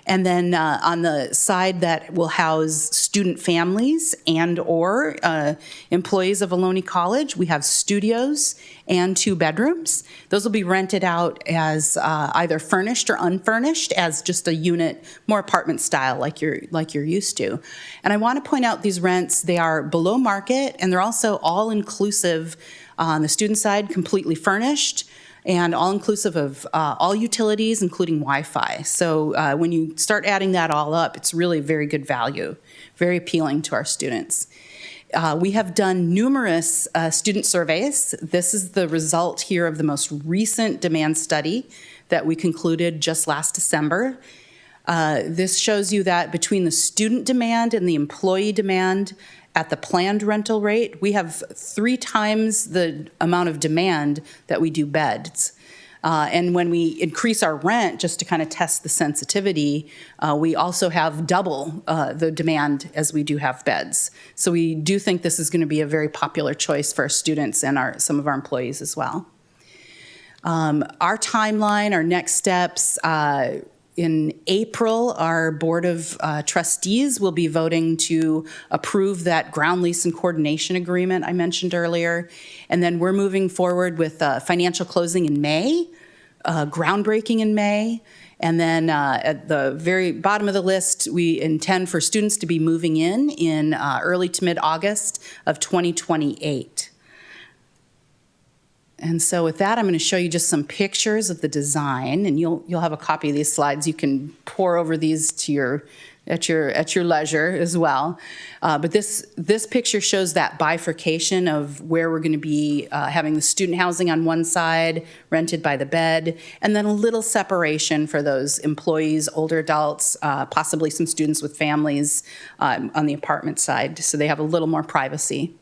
And then on the side that will house student families and or employees of Ohlone College, we have studios and 2 bedrooms. Those will be rented out as either furnished or unfurnished as just a unit, more apartment style like you're used to. And I want to point out these rents, they are below market, and they're also all inclusive on the student side, completely furnished, and all-inclusive of all utilities, including Wi-Fi. So when you start adding that all up, it's really very good value, very appealing to our students. We have done numerous student surveys. This is the result here of the most recent demand study that we concluded just last December. This shows you that between the student demand and the employee demand, at the planned rental rate, we have 3 times the amount of demand that we do beds. And when we increase our rent, just to kind of test the sensitivity, we also have double the demand as we do have beds. So we do think this is going to be a very popular choice for our students and some of our employees as well. Our timeline, our next steps, in April, our Board of Trustees will be voting to approve that ground lease and coordination agreement I mentioned earlier. And then we're moving forward with financial closing in May, groundbreaking in May. And then at the very bottom of the list, we intend for students to be moving in early to mid-August of 2028. And so with that, I'm going to show you just some pictures of the design, and you'll have a copy of these slides. You can pore over these at your leisure as well. But this picture shows that bifurcation of where we're going to be having the student housing on one side, rented by the bed, and then a little separation for those employees, older adults, possibly some students with families on the apartment side, so they have a little more privacy.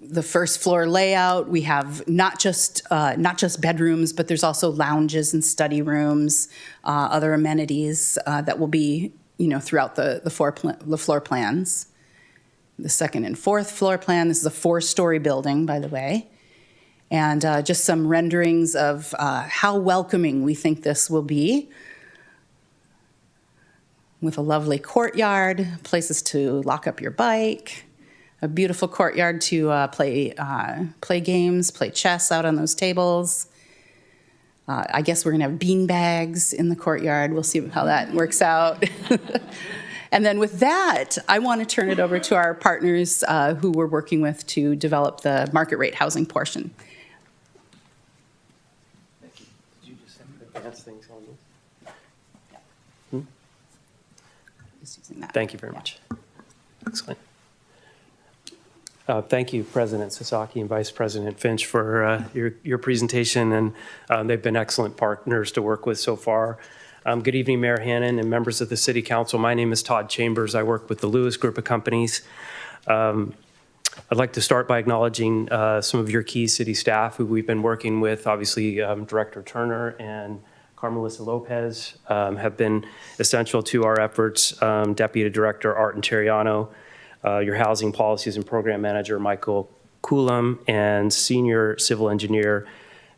The first floor layout, we have not just bedrooms, but there's also lounges and study rooms, other amenities that will be, throughout the floor plans. The second and fourth floor plan, this is a 4-story building, by the way. And just some renderings of how welcoming we think this will be, with a lovely courtyard, places to lock up your bike, a beautiful courtyard to play games, play chess out on those tables. I guess we're going to have bean bags in the courtyard. We'll see how that works out. And then with that, I want to turn it over to our partners who we're working with to develop the market rate housing portion. Just using that. Thank you very much. Excellent. Thank you, President Sasaki and Vice President Finch, for your presentation, and they've been excellent partners to work with so far. Good evening, Mayor Hannon and members of the City Council. My name is Todd Chambers. I work with the Lewis Group of Companies. I'd like to start by acknowledging some of your key city staff who we've been working with. Obviously, Director Turner and Carmelissa Lopez have been essential to our efforts. Deputy Director Art Interiano, your Housing Policies and Program Manager Michael Kulam, and Senior Civil Engineer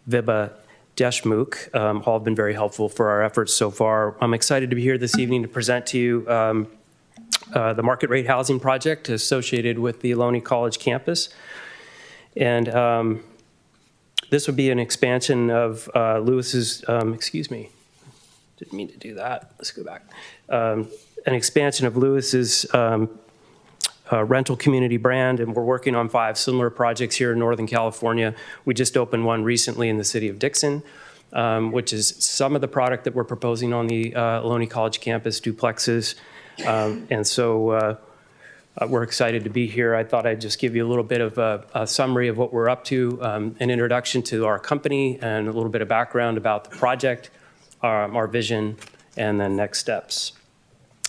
Vibha Deshmukh all have been very helpful for our efforts so far. I'm excited to be here this evening to present to you the market rate housing project associated with the Ohlone College campus. And this would be an expansion of Lewis's, excuse me, didn't mean to do that. Let's go back. An expansion of Lewis's rental community brand, and we're working on 5 similar projects here in Northern California. We just opened one recently in the city of Dixon, which is some of the product that we're proposing on the Ohlone College campus, duplexes. And so we're excited to be here. I thought I'd just give you a little bit of a summary of what we're up to, an introduction to our company, and a little bit of background about the project, our vision, and then next steps.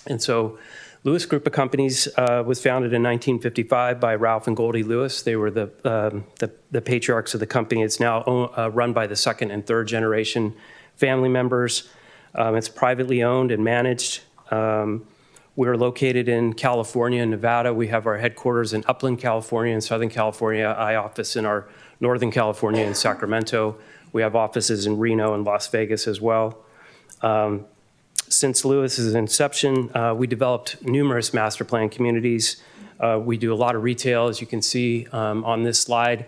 And so Lewis Group of Companies was founded in 1955 by Ralph and Goldie Lewis. They were the patriarchs of the company. It's now run by the second and third generation family members. It's privately owned and managed. We're located in California and Nevada. We have our headquarters in Upland, California, and Southern California. I office in our Northern California in Sacramento. We have offices in Reno and Las Vegas as well. Since Lewis's inception, we developed numerous master plan communities. We do a lot of retail, as you can see on this slide.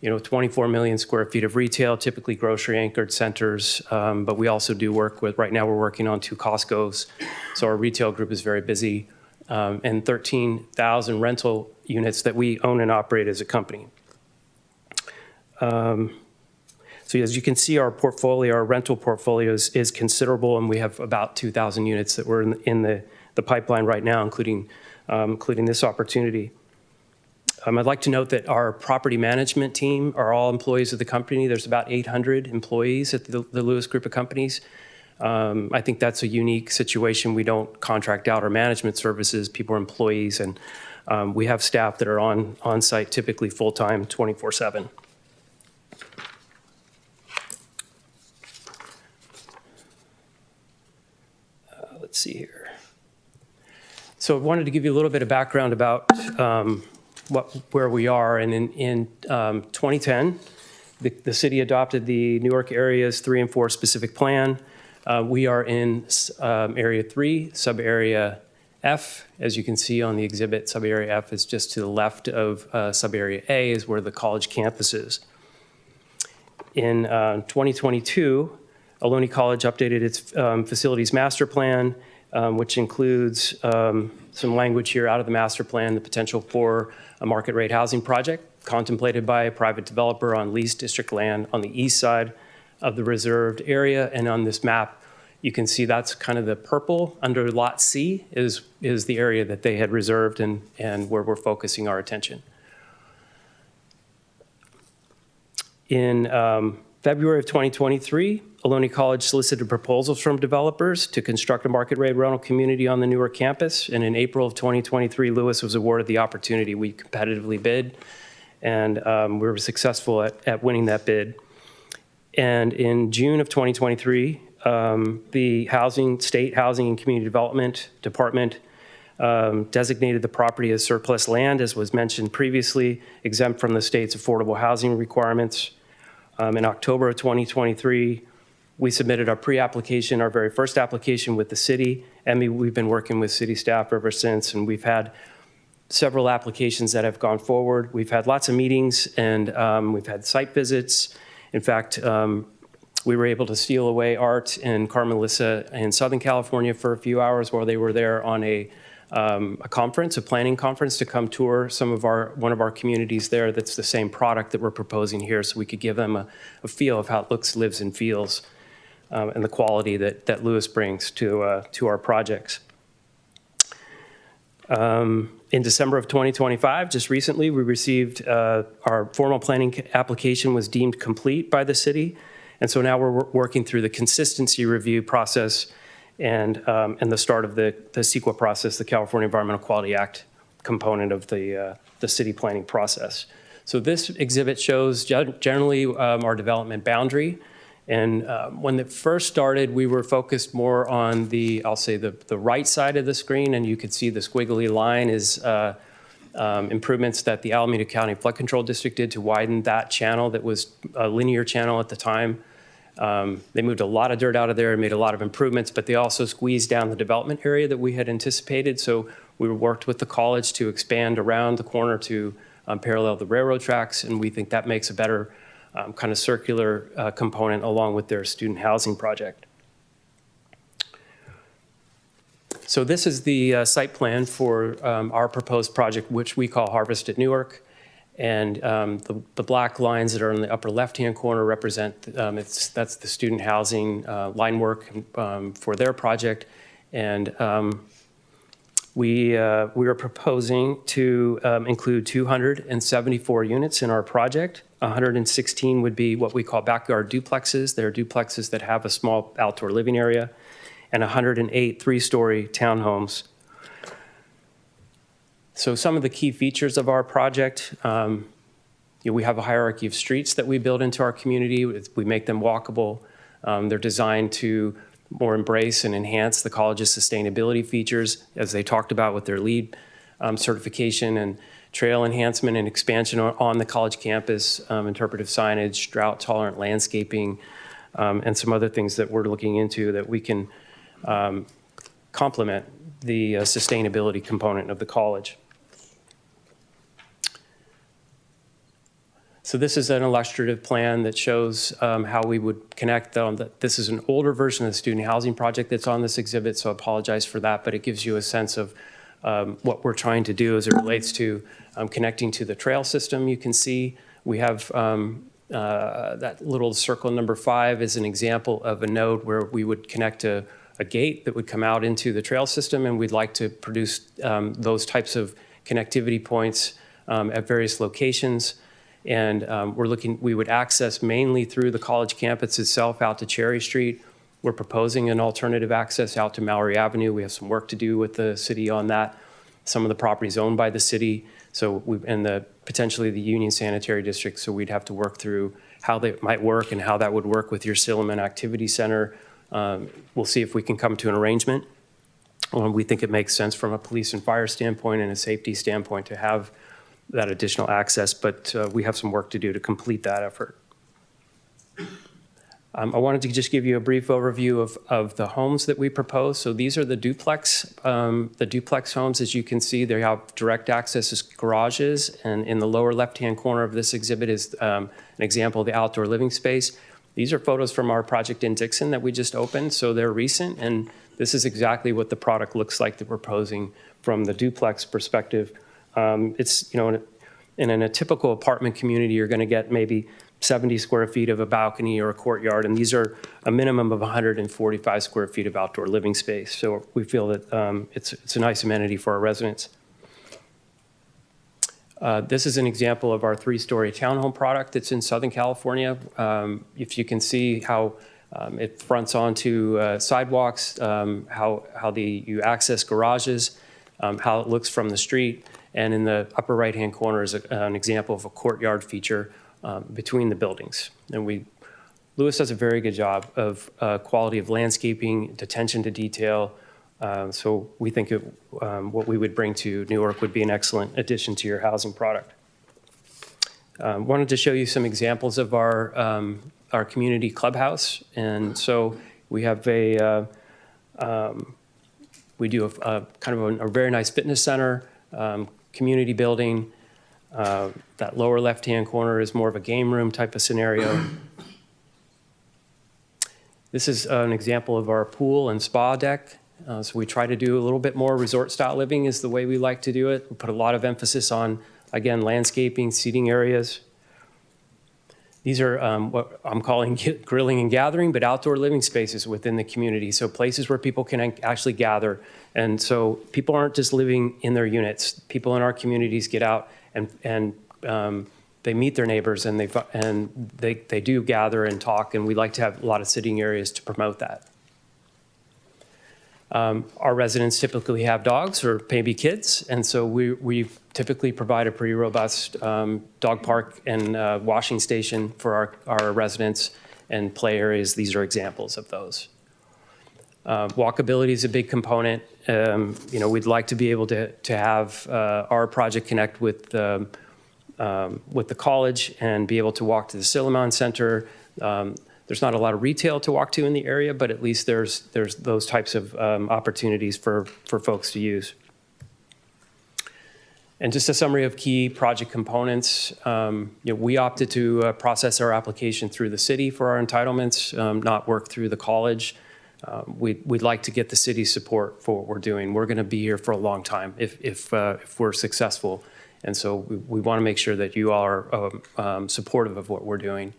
24 million square feet of retail, typically grocery anchored centers, but we also do work with, right now we're working on 2 Costco's, so our retail group is very busy, and 13,000 rental units that we own and operate as a company. So as you can see, our portfolio, our rental portfolio is considerable, and we have about 2,000 units that were in the pipeline right now, including this opportunity. I'd like to note that our property management team are all employees of the company. There's about 800 employees at the Lewis Group of Companies. I think that's a unique situation. We don't contract out our management services. People are employees, and we have staff that are on site, typically full-time, 24/7. Let's see here. So I wanted to give you a little bit of background about where we are. And in 2010, the city adopted the Newark areas 3 and 4 specific plan. We are in area 3, sub-area F. As you can see on the exhibit, sub-area F is just to the left of sub-area A is where the college campus is. In 2022, Ohlone College updated its facilities master plan, which includes some language here out of the master plan, the potential for a market rate housing project contemplated by a private developer on leased district land on the east side of the reserved area. And on this map, you can see that's kind of the purple under Lot C is the area that they had reserved and where we're focusing our attention. In February of 2023, Ohlone College solicited proposals from developers to construct a market rate rental community on the Newark campus. And in April of 2023, Lewis was awarded the opportunity. We competitively bid, and we were successful at winning that bid. And in June of 2023, the State Housing and Community Development Department designated the property as surplus land, as was mentioned previously, exempt from the state's affordable housing requirements. In October of 2023, we submitted our pre-application, our very first application with the city, and we've been working with city staff ever since, and we've had several applications that have gone forward. We've had lots of meetings, and we've had site visits. In fact, We were able to steal away Art and Carmelissa in Southern California for a few hours while they were there on a conference, a planning conference, to come tour one of our communities there that's the same product that we're proposing here, so we could give them a feel of how it looks, lives, and feels, and the quality that Lewis brings to our projects. In December of 2025, just recently, we received our formal planning application was deemed complete by the city. And so now we're working through the consistency review process and the start of the CEQA process, the California Environmental Quality Act component of the city planning process. So this exhibit shows generally our development boundary. And when it first started, we were focused more on I'll say the right side of the screen, and you could see the squiggly line is improvements that the Alameda County Flood Control District did to widen that channel that was a linear channel at the time. They moved a lot of dirt out of there and made a lot of improvements, but they also squeezed down the development area that we had anticipated. So we worked with the college to expand around the corner to parallel the railroad tracks, and we think that makes a better kind of circular component along with their student housing project. So this is the site plan for our proposed project, which we call Harvest at Newark. And the black lines that are in the upper left-hand corner represent, that's the student housing line work for their project. And we are proposing to include 274 units in our project. 116 would be what we call backyard duplexes. They're duplexes that have a small outdoor living area, and 108 three-story townhomes. So some of the key features of our project, we have a hierarchy of streets that we build into our community. We make them walkable. They're designed to more embrace and enhance the college's sustainability features, as they talked about with their LEED certification and trail enhancement and expansion on the college campus, interpretive signage, drought-tolerant landscaping, and some other things that we're looking into that we can complement the sustainability component of the college. So this is an illustrative plan that shows how we would connect them. This is an older version of the student housing project that's on this exhibit, so I apologize for that, but it gives you a sense of what we're trying to do as it relates to connecting to the trail system. You can see we have that little circle number 5 is an example of a node where we would connect a gate that would come out into the trail system, and we'd like to produce those types of connectivity points at various locations. And we would access mainly through the college campus itself out to Cherry Street. We're proposing an alternative access out to Mallory Avenue. We have some work to do with the city on that. Some of the properties owned by the city, and potentially the Union Sanitary District, so we'd have to work through how they might work and how that would work with your Silliman Activity Center. We'll see if we can come to an arrangement. We think it makes sense from a police and fire standpoint and a safety standpoint to have that additional access, but we have some work to do to complete that effort. I wanted to just give you a brief overview of the homes that we propose. So these are the duplex homes. As you can see, they have direct access as garages, and in the lower left-hand corner of this exhibit is an example of the outdoor living space. These are photos from our project in Dixon that we just opened, so they're recent, and this is exactly what the product looks like that we're proposing from the duplex perspective. It's, in a typical apartment community, you're going to get maybe 70 square feet of a balcony or a courtyard, and these are a minimum of 145 square feet of outdoor living space. So we feel that it's a nice amenity for our residents. This is an example of our 3-story townhome product that's in Southern California. If you can see how it fronts onto sidewalks, how you access garages, how it looks from the street. And in the upper right-hand corner is an example of a courtyard feature between the buildings. And Lewis does a very good job of quality of landscaping, attention to detail. So we think what we would bring to Newark would be an excellent addition to your housing product. Wanted to show you some examples of our community clubhouse. And so we have we do a kind of a very nice fitness center, community building. That lower left-hand corner is more of a game room type of scenario. This is an example of our pool and spa deck. So we try to do a little bit more resort-style living is the way we like to do it. We put a lot of emphasis on, again, landscaping, seating areas. These are what I'm calling grilling and gathering, but outdoor living spaces within the community. So places where people can actually gather. And so people aren't just living in their units. People in our communities get out and they meet their neighbors and they do gather and talk. And we like to have a lot of sitting areas to promote that. Our residents typically have dogs or maybe kids, and so we typically provide a pretty robust dog park and washing station for our residents and play areas. These are examples of those. Walkability is a big component. We'd like to be able to have our project connect with the college and be able to walk to the Silliman Center. There's not a lot of retail to walk to in the area, but at least there's those types of opportunities for folks to use. And just a summary of key project components. We opted to process our application through the city for our entitlements, not work through the college. We'd like to get the city's support for what we're doing. We're going to be here for a long time if we're successful. And so we want to make sure that you all are supportive of what we're doing.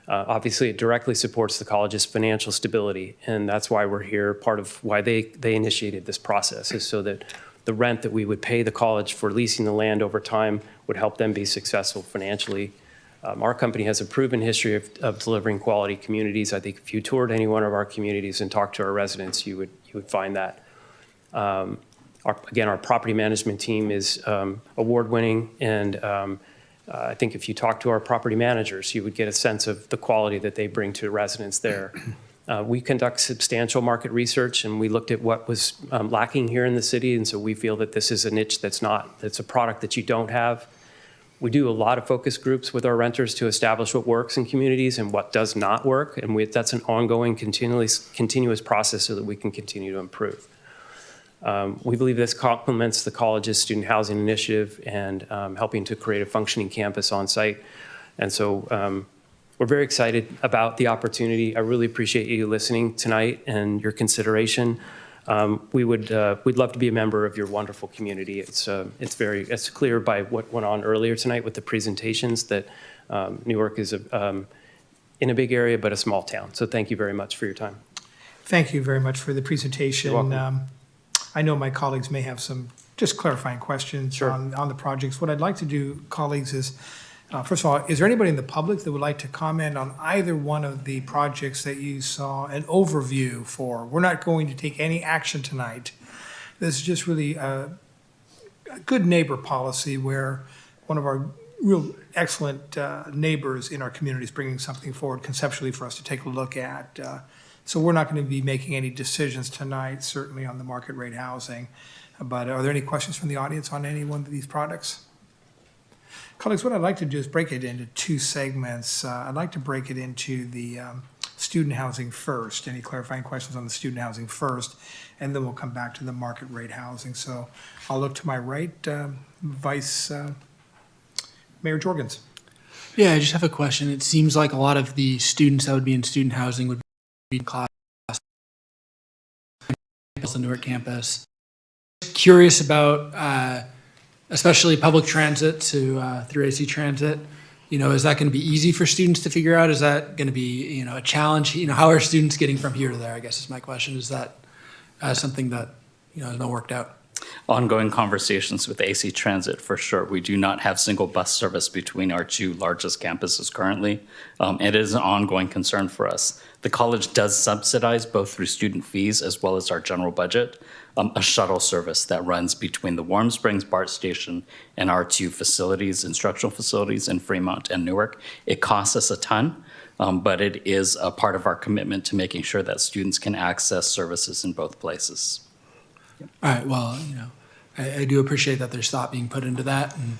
Obviously, it directly supports the college's financial stability, and that's why we're here. Part of why they initiated this process is so that the rent that we would pay the college for leasing the land over time would help them be successful financially. Our company has a proven history of delivering quality communities. I think if you toured any one of our communities and talked to our residents, you would find that. Again, our property management team is award-winning, and I think if you talk to our property managers, you would get a sense of the quality that they bring to residents there. We conduct substantial market research, and we looked at what was lacking here in the city, and so we feel that this is a niche that's a product that you don't have. We do a lot of focus groups with our renters to establish what works in communities and what does not work, and that's an ongoing, continuous process so that we can continue to improve. We believe this complements the college's student housing initiative and helping to create a functioning campus on site. And so we're very excited about the opportunity. I really appreciate you listening tonight and your consideration. We'd love to be a member of your wonderful community. It's clear by what went on earlier tonight with the presentations that Newark is in a big area but a small town. So thank you very much for your time. Thank you very much for the presentation. You're welcome. I know my colleagues may have some just clarifying questions Sure. on the projects. What I'd like to do, colleagues, is, first of all, is there anybody in the public that would like to comment on either one of the projects that you saw an overview for? We're not going to take any action tonight. This is just really a good neighbor policy where one of our real excellent neighbors in our community is bringing something forward conceptually for us to take a look at. So we're not going to be making any decisions tonight, certainly on the market rate housing. But are there any questions from the audience on any one of these products? Colleagues, what I'd like to do is break it into two segments. I'd like to break it into the student housing first. Any clarifying questions on the student housing first? And then we'll come back to the market rate housing. So I'll look to my right, Vice Mayor Jorgens. Yeah, I just have a question. It seems like a lot of the students that would be in student housing would be in class on the Newark campus. Curious about, especially public transit through AC Transit. Is that going to be easy for students to figure out? Is that going to be, a challenge? How are students getting from here to there, I guess is my question. Is that something that, has not worked out? Ongoing conversations with AC Transit, for sure. We do not have single bus service between our two largest campuses currently. It is an ongoing concern for us. The college does subsidize, both through student fees as well as our general budget, a shuttle service that runs between the Warm Springs BART station and our two facilities, instructional facilities in Fremont and Newark. It costs us a ton, but it is a part of our commitment to making sure that students can access services in both places. All right, well, I do appreciate that there's thought being put into that. And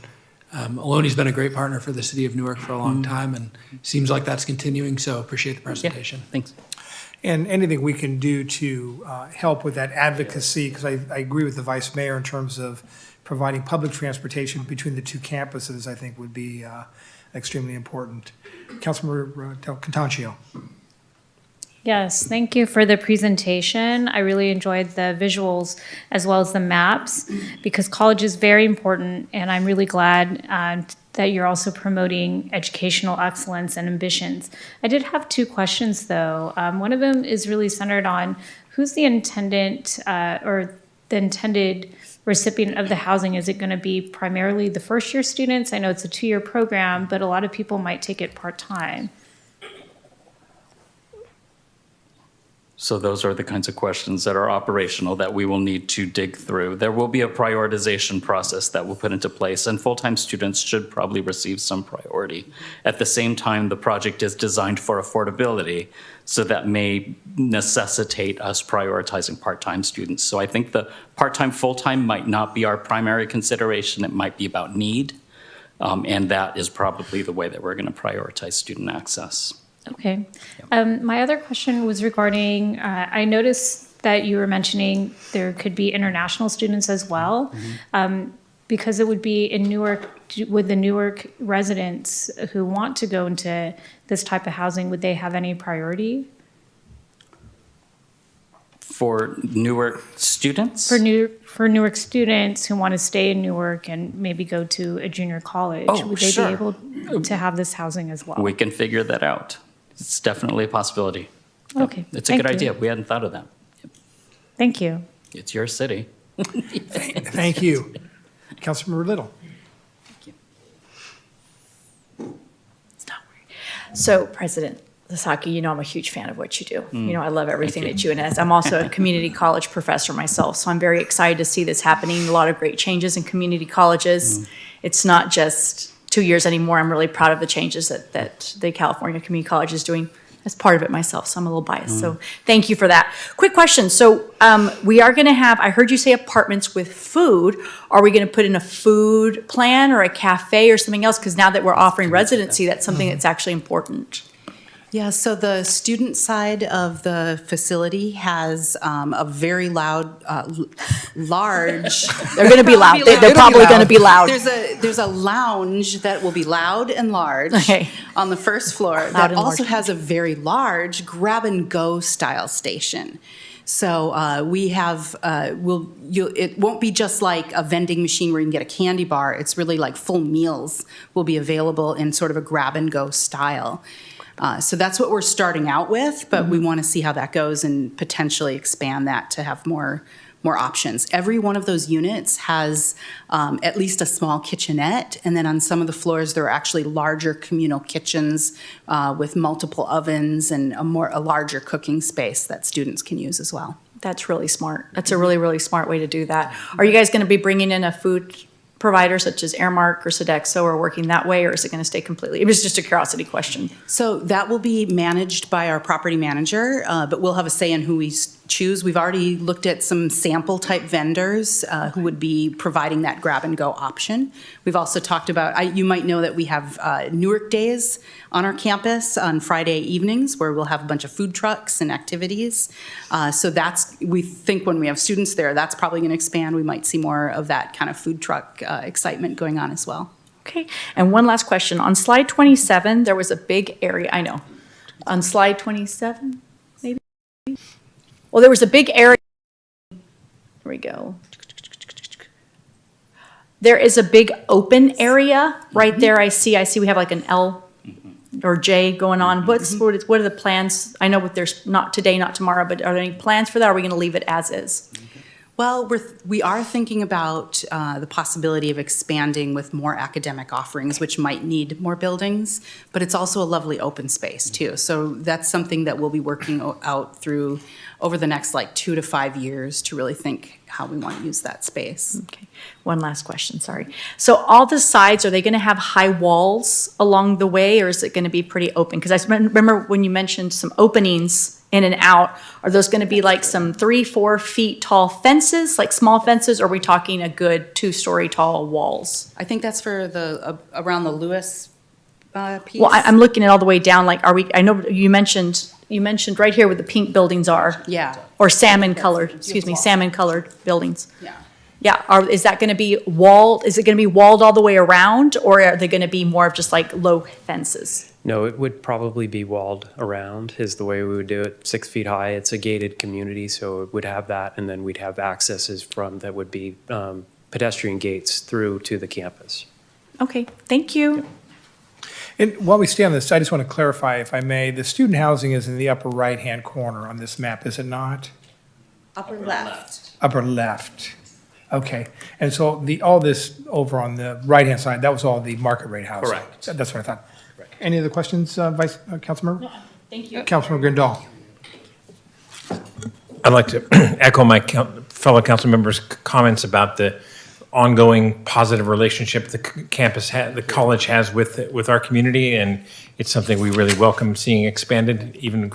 Aloni's been a great partner for the city of Newark for a long time, and seems like that's continuing, so appreciate the presentation. Yeah, thanks. And anything we can do to help with that advocacy, because I agree with the Vice Mayor in terms of providing public transportation between the two campuses, I think would be extremely important. Councilmember Del Contancio. Yes, thank you for the presentation. I really enjoyed the visuals as well as the maps because college is very important, and I'm really glad that you're also promoting educational excellence and ambitions. I did have two questions though. One of them is really centered on who's the intendant or the intended recipient of the housing. Is it going to be primarily the first year students? I know it's a 2-year program, but a lot of people might take it part-time. So those are the kinds of questions that are operational that we will need to dig through. There will be a prioritization process that we'll put into place, and full-time students should probably receive some priority. At the same time, the project is designed for affordability, so that may necessitate us prioritizing part-time students. So I think the part-time, full-time might not be our primary consideration. It might be about need, and that is probably the way that we're going to prioritize student access. Okay. My other question was regarding, I noticed that you were mentioning there could be international students as well. Because it would be in Newark, would the Newark residents who want to go into this type of housing, would they have any priority? For Newark students? For Newark students who want to stay in Newark and maybe go to a junior college, would they be able to have this housing as well? We can figure that out. It's definitely a possibility. Okay. It's a good idea. We hadn't thought of that. Thank you. It's your city. Thank you. Councilmember Little. So, President Lasaki, you know I'm a huge fan of what you do. You know, I love everything Thank that you and as I'm also a community college professor myself, so I'm very excited to see this happening. A lot of great changes in community colleges. It's not just 2 years anymore. I'm really proud of the changes that the California Community College is doing as part of it myself, so I'm a little biased. So thank you for that. Quick question. So we are going to have, I heard you say apartments with food. Are we going to put in a food plan or a cafe or something else? Because now that we're offering residency, that's something that's actually important. Yeah, so the student side of the facility has a very loud, large. They're going to be loud. They're probably going to be loud. There's a lounge that will be loud and large on the first floor that also has a very large grab-and-go style station. So we have, it won't be just like a vending machine where you can get a candy bar. It's really like full meals will be available in sort of a grab-and-go style. So that's what we're starting out with, but we want to see how that goes and potentially expand that to have more options. Every one of those units has at least a small kitchenette, and then on some of the floors there are actually larger communal kitchens with multiple ovens and a larger cooking space that students can use as well. That's really smart. That's a really, really smart way to do that. Are you guys going to be bringing in a food provider such as Airmark or Sodexo or working that way, or is it going to stay completely? It was just a curiosity question. So that will be managed by our property manager, but we'll have a say in who we choose. We've already looked at some sample type vendors who would be providing that grab and go option. We've also talked about, you might know that we have Newark Days on our campus on Friday evenings where we'll have a bunch of food trucks and activities. So we think when we have students there, that's probably going to expand. We might see more of that kind of food truck excitement going on as well. Okay, and one last question. On slide 27, there was a big area, I know. On slide 27, maybe? Well, there was a big area. Here we go. There is a big open area right there. I see we have like an L or J going on. What are the plans? I know there's not today, not tomorrow, but are there any plans for that? Or are we going to leave it as is? Well, we are thinking about the possibility of expanding with more academic offerings, which might need more buildings, but it's also a lovely open space too. So that's something that we'll be working out through over the next 2 to 5 years to really think how we want to use that space. Okay, one last question, sorry. So all the sides, are they going to have high walls along the way, or is it going to be pretty open? Because I remember when you mentioned some openings in and out, are those going to be like some 3-4 feet tall fences, like small fences, or are we talking a good 2-story tall walls? I think that's for the around the Lewis piece. Well, I'm looking at all the way down, like I know you mentioned right here where the pink buildings are. Yeah. Or salmon colored, salmon colored buildings. Yeah. Yeah, is that going to be walled? Is it going to be walled all the way around, or are they going to be more of just like low fences? No, it would probably be walled around is the way we would do it. 6 feet high. It's a gated community, so it would have that, and then we'd have accesses from that would be pedestrian gates through to the campus. Okay, thank you. And while we stay on this, I just want to clarify, if I may, the student housing is in the upper right-hand corner on this map, is it not? Upper left. Upper left. Okay. And so all this over on the right-hand side, that was all the market rate housing? Correct. That's what I thought. Any other questions, Councilmember? Thank you. Councilmember Grindal? I'd like to echo my fellow council members' comments about the ongoing positive relationship the the college has with our community, and it's something we really welcome seeing expanded even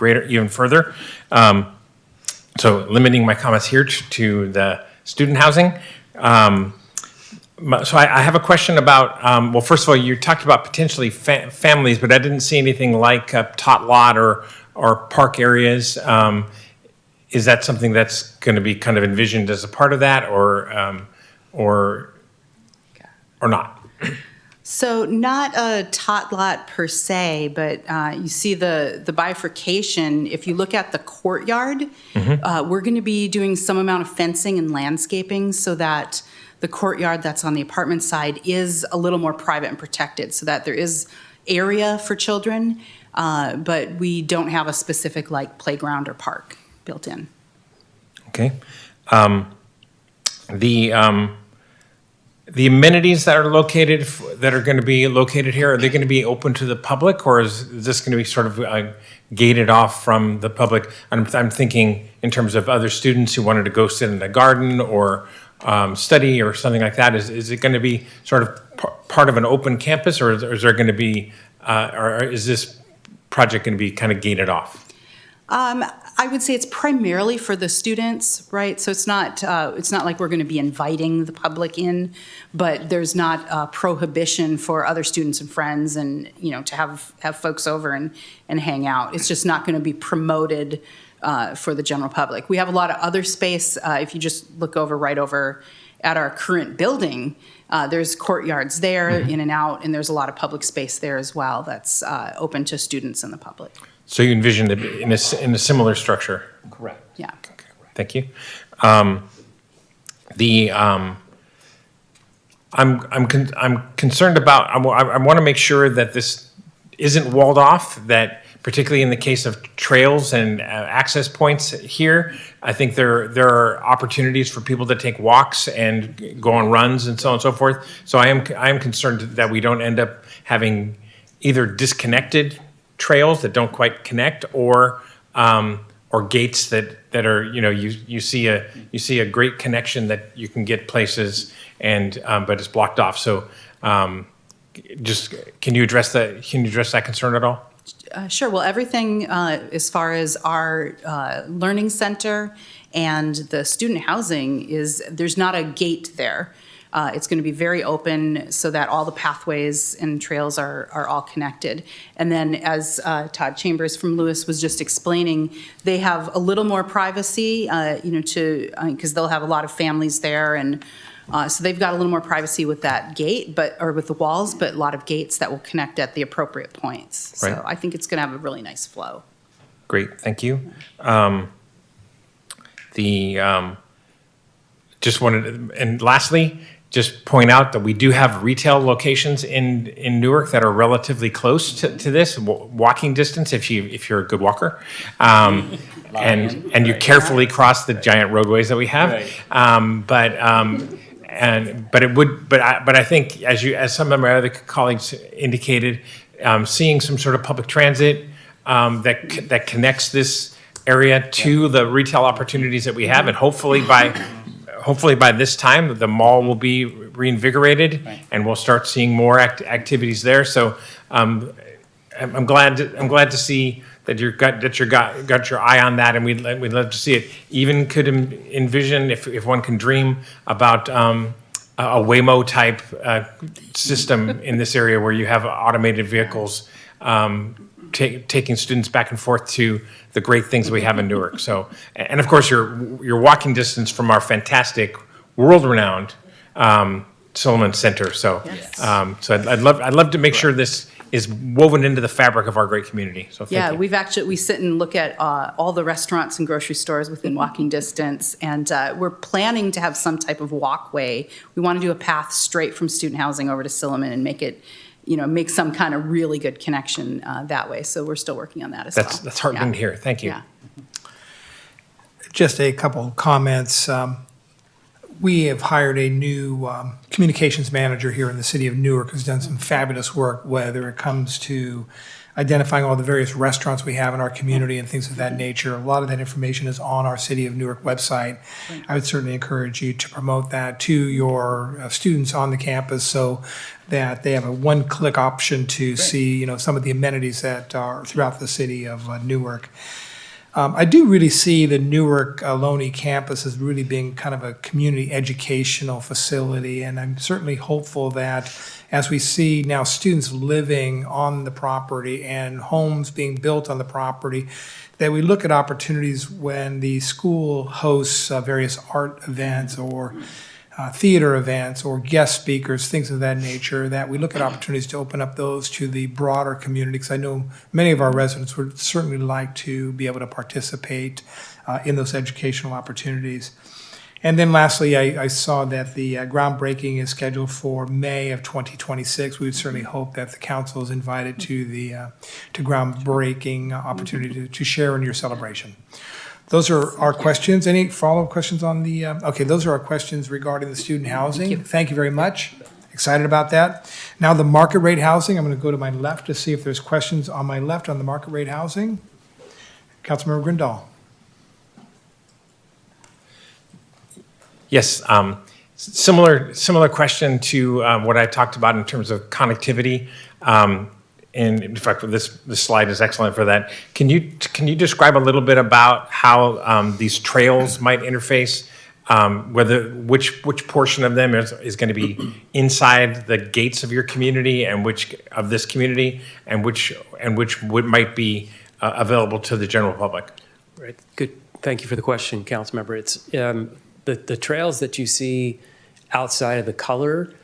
further. So limiting my comments here to the student housing. So I have a question about, well, first of all, you talked about potentially families, but I didn't see anything like a tot lot or park areas. Is that something that's going to be kind of envisioned as a part of that, or not? So not a tot lot per se, but you see the bifurcation. If you look at the courtyard, we're going to be doing some amount of fencing and landscaping so that the courtyard that's on the apartment side is a little more private and protected, so that there is area for children, but we don't have a specific like playground or park built in. Okay. The amenities that are going to be located here, are they going to be open to the public, or is this going to be sort of gated off from the public? I'm thinking in terms of other students who wanted to go sit in the garden or study or something like that. Is it going to be sort of part of an open campus, or is there going to be, or is this project going to be kind of gated off? I would say it's primarily for the students, right? So it's not like we're going to be inviting the public in, but there's not a prohibition for other students and friends and, to have folks over and hang out. It's just not going to be promoted for the general public. We have a lot of other space. If you just look right over at our current building, there's courtyards there, in and out, and there's a lot of public space there as well that's open to students and the public. So you envision it in a similar structure? Correct. Yeah. Okay, thank you. I'm concerned about. I want to make sure that this isn't walled off. That particularly in the case of trails and access points here, I think there are opportunities for people to take walks and go on runs and so on and so forth. So I am concerned that we don't end up having either disconnected trails that don't quite connect, or gates that are, you see a great connection that you can get places, and but it's blocked off. So just can you address that? Can you address that concern at all? Sure. Well, everything as far as our learning center and the student housing there's not a gate there. It's going to be very open so that all the pathways and trails are all connected. And then as Todd Chambers from Lewis was just explaining, they have a little more privacy, because they'll have a lot of families there. And so they've got a little more privacy with that gate, or with the walls, but a lot of gates that will connect at the appropriate points. Right. So I think it's going to have a really nice flow. Great, thank you. Just wanted, and lastly, just point out that we do have retail locations in Newark that are relatively close to this, walking distance if you're a good walker, and you carefully cross the giant roadways that we have. But I think as some of my other colleagues indicated, seeing some sort of public transit that connects this area to the retail opportunities that we have, and hopefully by this time, the mall will be reinvigorated, and we'll start seeing more activities there. So I'm glad to see that you got your eye on that, and we'd love to see it. Even could envision, if one can dream about a Waymo type system in this area where you have automated vehicles taking students back and forth to the great things we have in Newark. So, and of course, your walking distance from our fantastic, world-renowned Solomon Center. So, so I'd love to make sure this is woven into the fabric of our great community. So thank Yeah, you. we sit and look at all the restaurants and grocery stores within walking distance, and we're planning to have some type of walkway. We want to do a path straight from student housing over to Silliman and make it, make some kind of really good connection that way. So we're still working on that as well. That's heartening to hear. Thank you. Yeah. Just a couple comments. We have hired a new communications manager here in the city of Newark who's done some fabulous work, whether it comes to identifying all the various restaurants we have in our community and things of that nature. A lot of that information is on our City of Newark website. I would certainly encourage you to promote that to your students on the campus so that they have a one-click option to see, some of the amenities that are throughout the city of Newark. I do really see the Newark Ohlone campus as really being kind of a community educational facility, and I'm certainly hopeful that as we see now students living on the property and homes being built on the property, that we look at opportunities when the school hosts various art events or theater events or guest speakers, things of that nature, that we look at opportunities to open up those to the broader community, because I know many of our residents would certainly like to be able to participate in those educational opportunities. And then lastly, I saw that the groundbreaking is scheduled for May of 2026. We would certainly hope that the council is invited to the groundbreaking opportunity to share in your celebration. Those are our questions. Any follow-up questions on the, okay, those are our questions regarding the student housing. Thank you very much. Excited about that. Now the market rate housing, I'm going to go to my left to see if there's questions on my left on the market rate housing. Councilmember Grindal. Yes, similar question to what I talked about in terms of connectivity. And in fact, this slide is excellent for that. Can you describe a little bit about how these trails might interface? Which portion of them is going to be inside the gates of your community, and which of this community, and which might be available to the general public? Right. Good. Thank you for the question, Councilmember. It's the trails that you see outside of the color.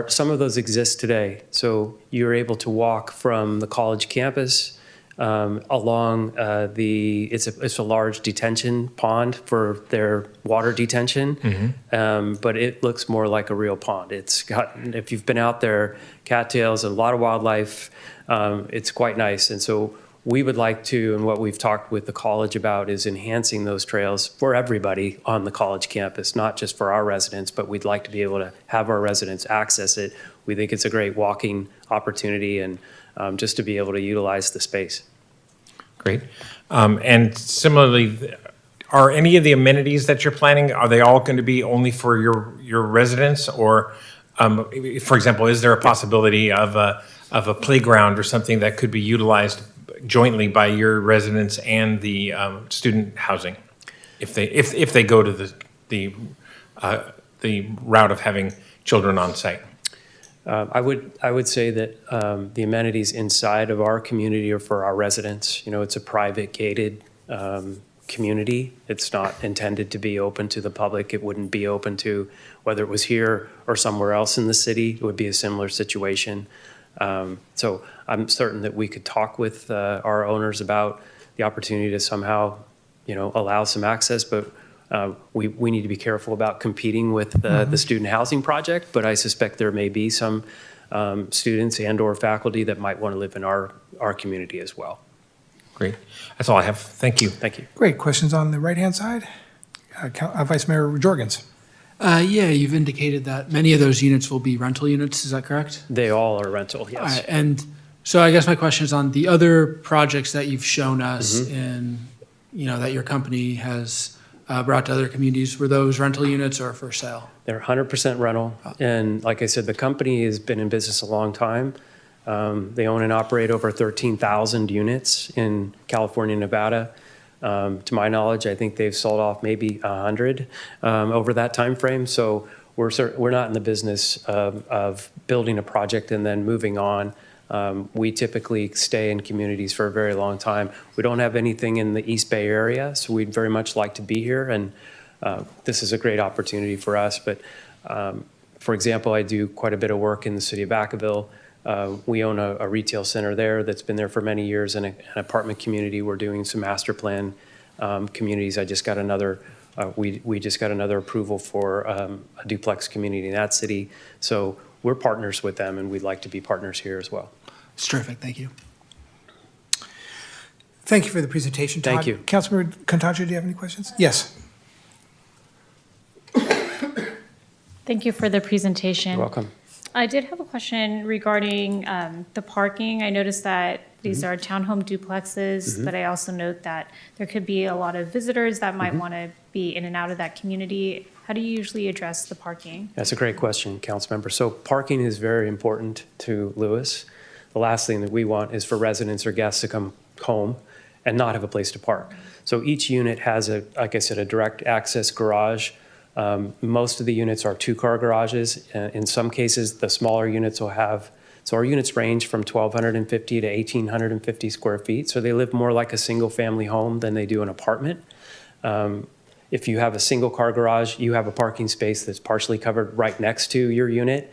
Some of those exist today. So you're able to walk from the college campus along it's a large detention pond for their water detention, but it looks more like a real pond. It's got, if you've been out there, cattails, a lot of wildlife. It's quite nice. And so we would like to, and what we've talked with the college about, is enhancing those trails for everybody on the college campus, not just for our residents, but we'd like to be able to have our residents access it. We think it's a great walking opportunity, and just to be able to utilize the space. Great. And similarly, are any of the amenities that you're planning, are they all going to be only for your residents? Or, for example, is there a possibility of a playground or something that could be utilized jointly by your residents and the student housing, if they go to the route of having children on site? I would say that the amenities inside of our community are for our residents. It's a private gated community. It's not intended to be open to the public. It wouldn't be open to whether it was here or somewhere else in the city. It would be a similar situation. So I'm certain that we could talk with our owners about the opportunity to somehow, allow some access, but we need to be careful about competing with the student housing project. But I suspect there may be some students and/or faculty that might want to live in our community as well. Great. That's all I have. Thank you. Thank you. Great. Questions on the right-hand side? Vice Mayor Jorgens. Yeah, you've indicated that many of those units will be rental units. Is that correct? They all are rental, yes. All right, and so I guess my question is on the other projects that you've shown us in, that your company has brought to other communities. Were those rental units or for sale? They're 100% rental. And like I said, the company has been in business a long time. They own and operate over 13,000 units in California and Nevada. To my knowledge, I think they've sold off maybe 100 over that time frame. So we're not in the business of building a project and then moving on. We typically stay in communities for a very long time. We don't have anything in the East Bay area, so we'd very much like to be here. And this is a great opportunity for us. But for example, I do quite a bit of work in the city of Vacaville. We own a retail center there that's been there for many years, and an apartment community. We're doing some master plan communities. I just got another, we just got another approval for a duplex community in that city. So we're partners with them, and we'd like to be partners here as well. It's terrific. Thank you. Thank you for the presentation, Todd. Thank you. Councilmember Contagia, do you have any questions? Yes. Thank you for the presentation. You're welcome. I did have a question regarding the parking. I noticed that these are townhome duplexes, but I also note that there could be a lot of visitors that might want to be in and out of that community. How do you usually address the parking? That's a great question, Councilmember. So parking is very important to Lewis. The last thing that we want is for residents or guests to come home and not have a place to park. So each unit has like I said, a direct access garage. Most of the units are two-car garages. In some cases, the smaller units will have, so our units range from 1,250 to 1,850 square feet. So they live more like a single-family home than they do an apartment. If you have a single-car garage, you have a parking space that's partially covered right next to your unit.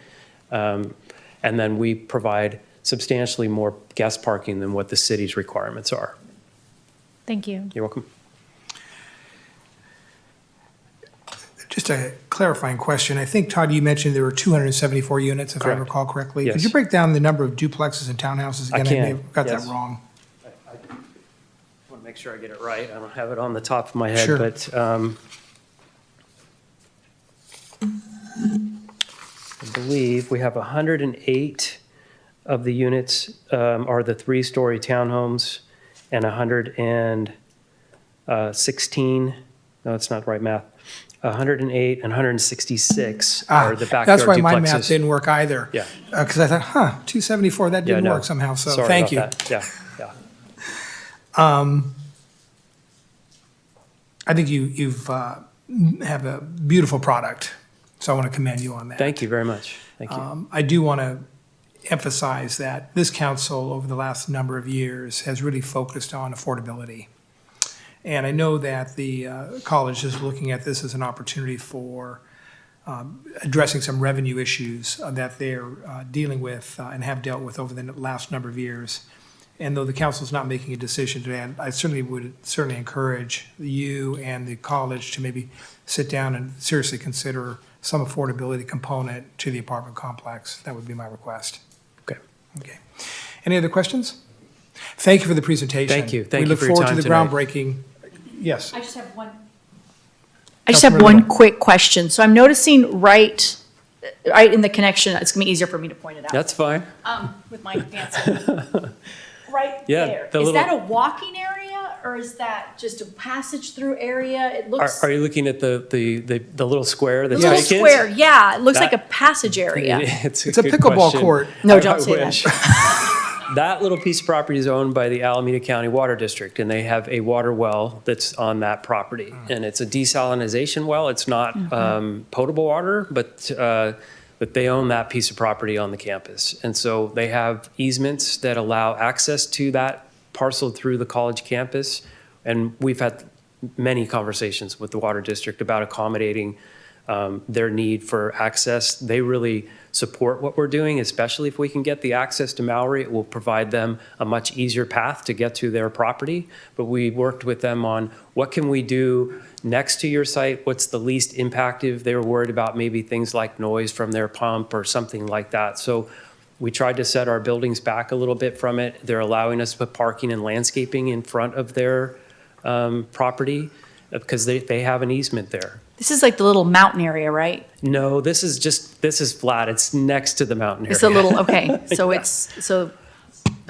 And then we provide substantially more guest parking than what the city's requirements are. Thank you. You're welcome. Just a clarifying question. I think, Todd, you mentioned there were 274 units, if Correct. I recall correctly. Yes. Could you break down the number of duplexes and townhouses again? I can, may have got yes. that wrong. I want to make sure I get it right. I don't have it on the top of my head, Sure. but I believe we have 108 of the units are the three-story townhomes, and 116, no, that's not the right math, 108 and 166 are the backyard duplexes. That's why my math didn't work either. Yeah. Because I thought, 274, that didn't no. work somehow, so Sorry thank you. about that. Yeah. I think you've have a beautiful product, so I want to commend you on that. Thank you very much. Thank you. I do want to emphasize that this council, over the last number of years, has really focused on affordability. And I know that the college is looking at this as an opportunity for addressing some revenue issues that they're dealing with and have dealt with over the last number of years. And though the council's not making a decision today, I certainly would encourage you and the college to maybe sit down and seriously consider some affordability component to the apartment complex. That would be my request. Okay. Any other questions? Thank you for the presentation. Thank you. Thank we you look for your forward time to the tonight. groundbreaking. Yes. I just have one quick question. So I'm noticing right in the connection, it's going to be easier for me to point it out. That's fine. With my fancy. Right Yeah, there. the Is little- that a walking area or is that just a passage through area? It looks. Are you looking at the little square that's Little vacant? square, yeah. It looks That- like a passage area. It's It's a good pickleball question. court. No, I don't say wish. that. That little piece of property is owned by the Alameda County Water District, and they have a water well that's on that property. And it's a desalinization well. It's not potable water, but they own that piece of property on the campus. And so they have easements that allow access to that parcel through the college campus. And we've had many conversations with the Water District about accommodating their need for access. They really support what we're doing, especially if we can get the access to Maury. It will provide them a much easier path to get to their property. But we worked with them on what can we do next to your site? What's the least impactive? They were worried about maybe things like noise from their pump or something like that. So we tried to set our buildings back a little bit from it. They're allowing us to put parking and landscaping in front of their property because they have an easement there. This is like the little mountain area, right? No, this is flat. It's next to the mountain area. It's a little, okay. So Yeah.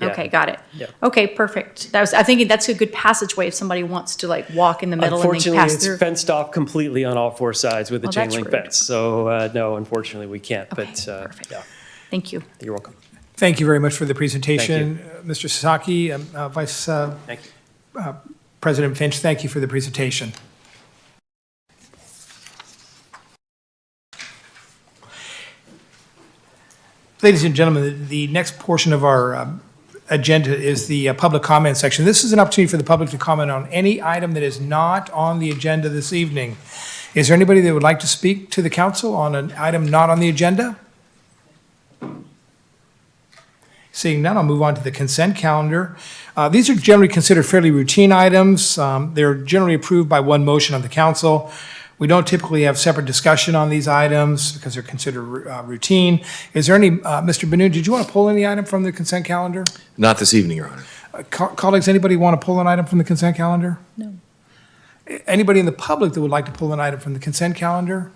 Yeah. Okay, got it. Yeah. Okay, perfect. I'm thinking that's a good passageway if somebody wants to like walk in the middle and then Unfortunately, pass it's through. fenced off completely on all four sides with a Oh, chain that's link rude. fence. So no, unfortunately, we can't. Okay, But perfect. yeah, Thank you. you're welcome. Thank you very much for the presentation. Mr. Sasaki, Vice Thank you. President Finch, thank you for the presentation. Ladies and gentlemen, the next portion of our agenda is the public comment section. This is an opportunity for the public to comment on any item that is not on the agenda this evening. Is there anybody that would like to speak to the council on an item not on the agenda? Seeing none, I'll move on to the consent calendar. These are generally considered fairly routine items. They're generally approved by one motion of the council. We don't typically have separate discussion on these items because they're considered routine. Is there any, Mr. Benoon, did you want to pull any item from the consent calendar? Not this evening, Your Honor. Colleagues, anybody want to pull an item from the consent calendar? No. Anybody in the public that would like to pull an item from the consent calendar?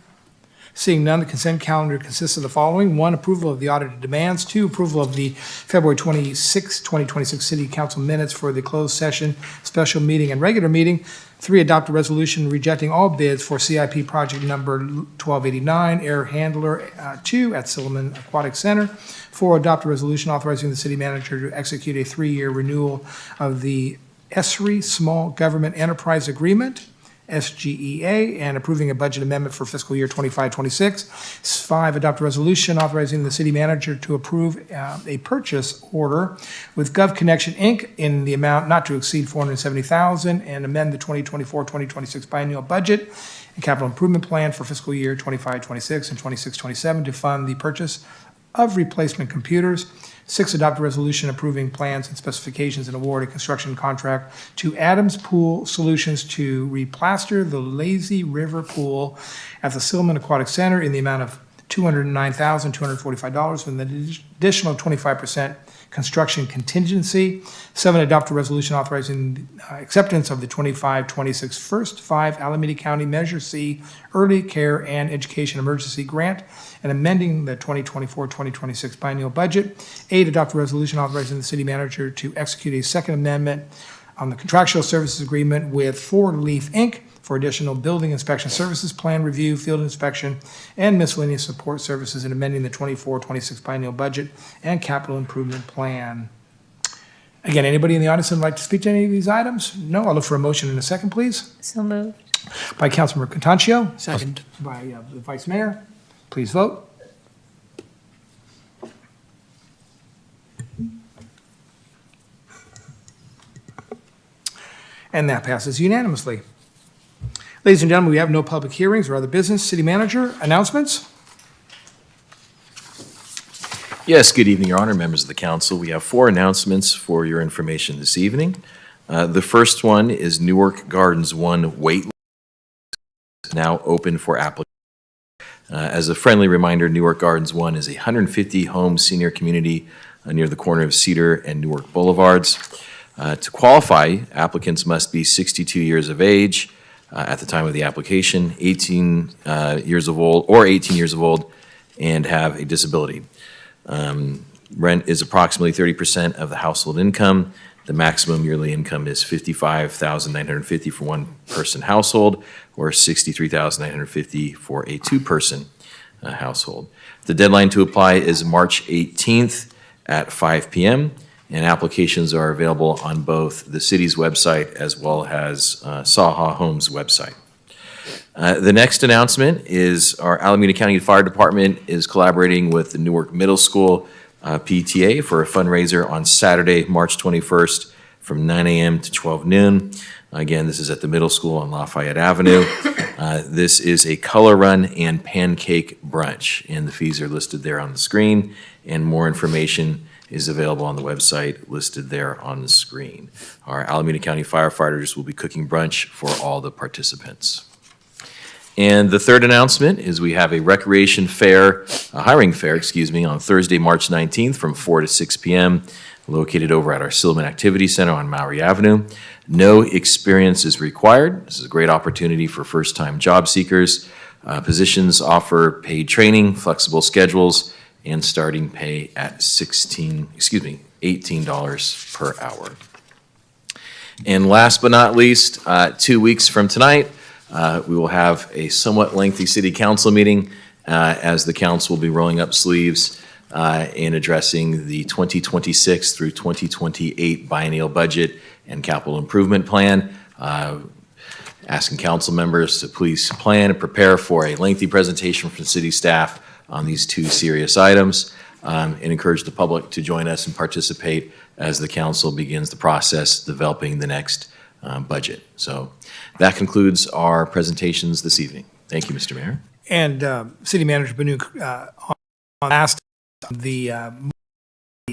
Seeing none, the consent calendar consists of the following. 1, approval of the audited demands. 2, approval of the February 26, 2026 City Council minutes for the closed session, special meeting, and regular meeting. 3, adopt a resolution rejecting all bids for CIP project number 1289, air handler 2 at Silliman Aquatic Center. 4, adopt a resolution authorizing the city manager to execute a 3-year renewal of the ESRI Small Government Enterprise Agreement, SGEA, and approving a budget amendment for fiscal year 25-26. 5, adopt a resolution authorizing the city manager to approve a purchase order with GovConnection, Inc. in the amount not to exceed $470,000 and amend the 2024-2026 biennial budget and capital improvement plan for fiscal year 25-26 and 26-27 to fund the purchase of replacement computers. 6, adopt a resolution approving plans and specifications and award a construction contract to Adams Pool Solutions to replaster the Lazy River Pool at the Silliman Aquatic Center in the amount of $209,245 with an additional 25% construction contingency. 7, adopt a resolution authorizing acceptance of the 25-26 First 5 Alameda County Measure C Early Care and Education Emergency Grant and amending the 2024-2026 biennial budget. 8, adopt a resolution authorizing the city manager to execute a second amendment on the contractual services agreement with Four Leaf, Inc. for additional building inspection services, plan review, field inspection, and miscellaneous support services, and amending the 24-26 biennial budget and capital improvement plan. Again, anybody in the audience would like to speak to any of these items? No? I'll look for a motion in a second, please. So moved. By Councilmember Contancio. Second. By the Vice Mayor. Please vote. And that passes unanimously. Ladies and gentlemen, we have no public hearings or other business. City Manager, announcements? Yes, good evening, Your Honor, members of the council. We have 4 announcements for your information this evening. The first one is Newark Gardens 1 wait list is now open for application. As a friendly reminder, Newark Gardens 1 is a 150-home senior community near the corner of Cedar and Newark Boulevards. To qualify, applicants must be 62 years of age at the time of the application, 18 years of old, and have a disability. Rent is approximately 30% of the household income. The maximum yearly income is $55,950 for one-person household, or $63,950 for a two-person household. The deadline to apply is March 18th at 5 p.m., and applications are available on both the city's website as well as Saha Homes website. The next announcement is our Alameda County Fire Department is collaborating with the Newark Middle School PTA for a fundraiser on Saturday, March 21st from 9 a.m. to 12 noon. Again, this is at the middle school on Lafayette Avenue. This is a color run and pancake brunch, and the fees are listed there on the screen, and more information is available on the website listed there on the screen. Our Alameda County firefighters will be cooking brunch for all the participants. And the third announcement is we have a recreation fair, a hiring fair, on Thursday, March 19th from 4 to 6 p.m., located over at our Silliman Activity Center on Maury Avenue. No experience is required. This is a great opportunity for first-time job seekers. Positions offer paid training, flexible schedules, and starting pay at $18 per hour. And last but not least, 2 weeks from tonight, we will have a somewhat lengthy city council meeting as the council will be rolling up sleeves in addressing the 2026 through 2028 biennial budget and capital improvement plan. Asking council members to please plan and prepare for a lengthy presentation from city staff on these 2 serious items, and encourage the public to join us and participate as the council begins the process developing the next budget. So that concludes our presentations this evening. Thank you, Mr. Mayor. And City Manager Benoon asked the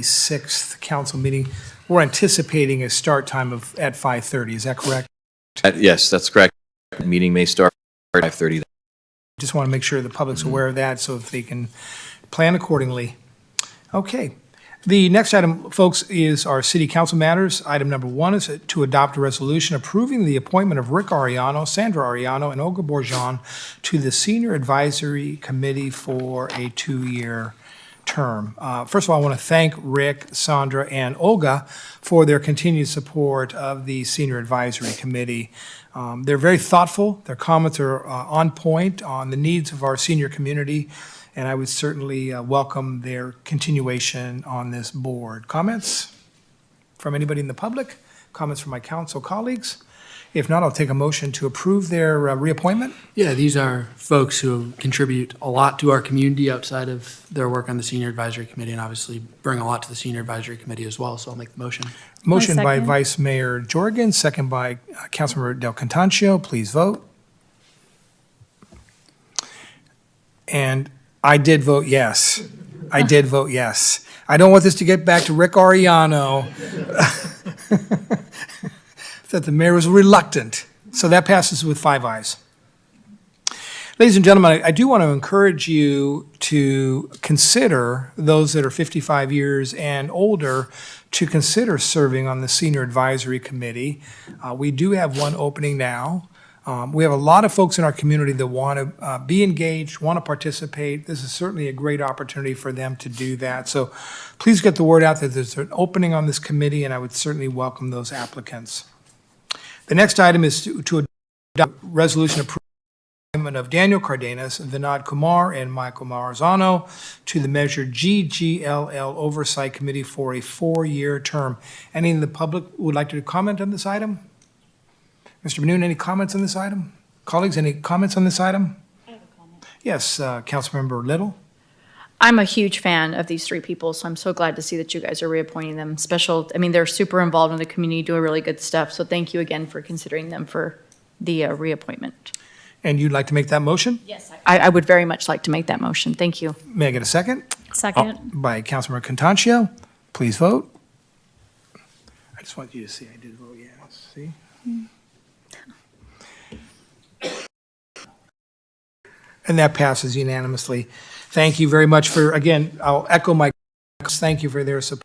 6th council meeting. We're anticipating a start time at 5:30. Is that correct? Yes, that's correct. Meeting may start at 5:30. Just want to make sure the public's aware of that so if they can plan accordingly. Okay. The next item, folks, is our city council matters. Item number 1 is to adopt a resolution approving the appointment of Rick Ariano, Sandra Ariano, and Olga Bourgeon to the Senior Advisory Committee for a 2-year term. First of all, I want to thank Rick, Sandra, and Olga for their continued support of the Senior Advisory Committee. They're very thoughtful. Their comments are on point on the needs of our senior community, and I would certainly welcome their continuation on this board. Comments from anybody in the public? Comments from my council colleagues? If not, I'll take a motion to approve their reappointment. Yeah, these are folks who contribute a lot to our community outside of their work on the Senior Advisory Committee and obviously bring a lot to the Senior Advisory Committee as well, so I'll make the motion. Motion by second. Vice Mayor Jorgen, second by Councilmember Del Contancio. Please vote. And I did vote yes. I did vote yes. I don't want this to get back to Rick Ariano. That the mayor was reluctant. So that passes with 5 ayes. Ladies and gentlemen, I do want to encourage you to consider, those that are 55 years and older, to consider serving on the Senior Advisory Committee. We do have one opening now. We have a lot of folks in our community that want to be engaged, want to participate. This is certainly a great opportunity for them to do that. So please get the word out that there's an opening on this committee, and I would certainly welcome those applicants. The next item is to adopt a resolution approving the appointment of Daniel Cardenas, Vinod Kumar, and Michael Marzano to the Measure GGLL Oversight Committee for a 4-year term. Any in the public would like to comment on this item? Mr. Benoon, any comments on this item? Colleagues, any comments on this item? I have a comment. Yes, Councilmember Little. I'm a huge fan of these 3 people, so I'm so glad to see that you guys are reappointing them. They're super involved in the community, doing really good stuff, so thank you again for considering them for the reappointment. And you'd like to make that motion? Yes, I would very much like to make that motion. Thank you. May I get a second? Second. By Councilmember Contancio. Please vote. I just want you to see I did vote yes. See? And that passes unanimously. Thank you very much for, again, I'll echo my thank you for their support.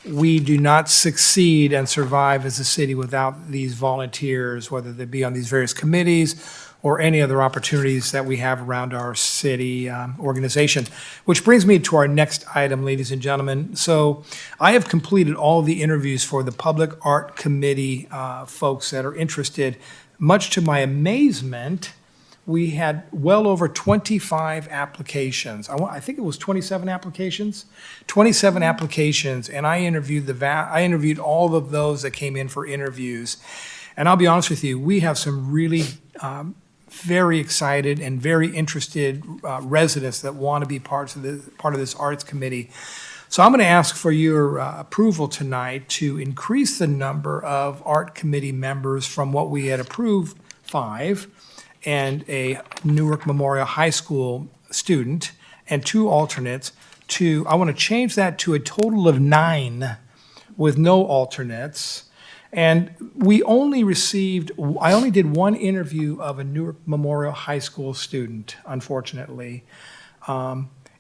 We do not succeed and survive as a city without these volunteers, whether they be on these various committees or any other opportunities that we have around our city organization. Which brings me to our next item, ladies and gentlemen. So I have completed all the interviews for the Public Art Committee folks that are interested. Much to my amazement, we had well over 25 applications. I think it was 27 applications. 27 applications, and I interviewed all of those that came in for interviews. And I'll be honest with you, we have some really very excited and very interested residents that want to be part of this arts committee. So I'm going to ask for your approval tonight to increase the number of art committee members from what we had approved, 5, and a Newark Memorial High School student and 2 alternates to, I want to change that to a total of 9 with no alternates. And I only did 1 interview of a Newark Memorial High School student, unfortunately.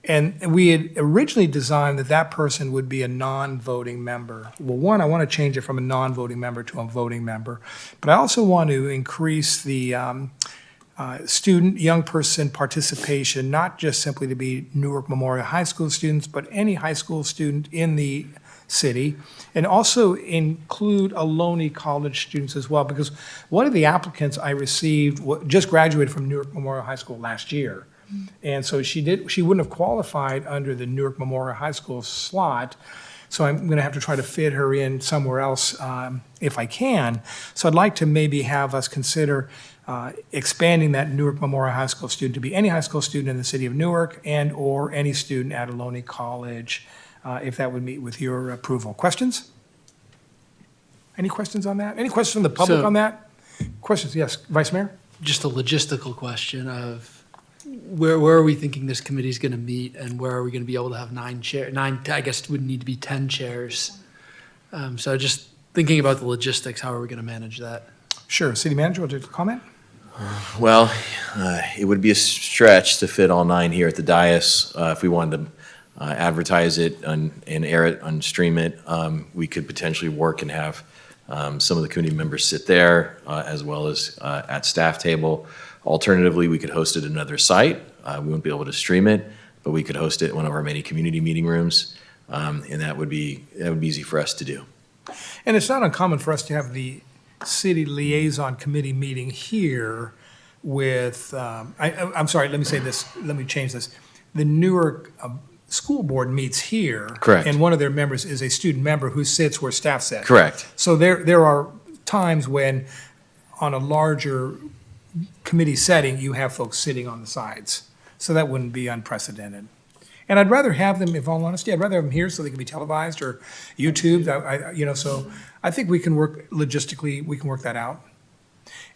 And we had originally designed that person would be a non-voting member. Well, 1, I want to change it from a non-voting member to a voting member. But I also want to increase the student, young person participation, not just simply to be Newark Memorial High School students, but any high school student in the city, and also include Ohlone College students as well, because one of the applicants I received just graduated from Newark Memorial High School last year. And so she wouldn't have qualified under the Newark Memorial High School slot, so I'm going to have to try to fit her in somewhere else if I can. So I'd like to maybe have us consider expanding that Newark Memorial High School student to be any high school student in the city of Newark and or any student at Ohlone College, if that would meet with your approval. Questions? Any questions on that? Any questions from the public So- on that? Questions? Yes, Vice Mayor? Just a logistical question of, where are we thinking this committee's going to meet, and where are we going to be able to have nine, I guess it would need to be 10 chairs. So just thinking about the logistics, how are we going to manage that? Sure. City Manager, would you like to comment? Well, it would be a stretch to fit all 9 here at the dais. If we wanted to advertise it and air it and stream it, we could potentially work and have some of the committee members sit there as well as at staff table. Alternatively, we could host it at another site. We wouldn't be able to stream it, but we could host it in one of our many community meeting rooms, and that would be easy for us to do. And it's not uncommon for us to have the city liaison committee meeting here with, I'm sorry, let me say this, let me change this. The Newark School Board meets here. Correct. And one of their members is a student member who sits where staff sits. Correct. So there are times when, on a larger committee setting, you have folks sitting on the sides. So that wouldn't be unprecedented. And I'd rather have them, if all honesty, I'd rather have them here so they can be televised or YouTubed. So I think we can work logistically, we can work that out.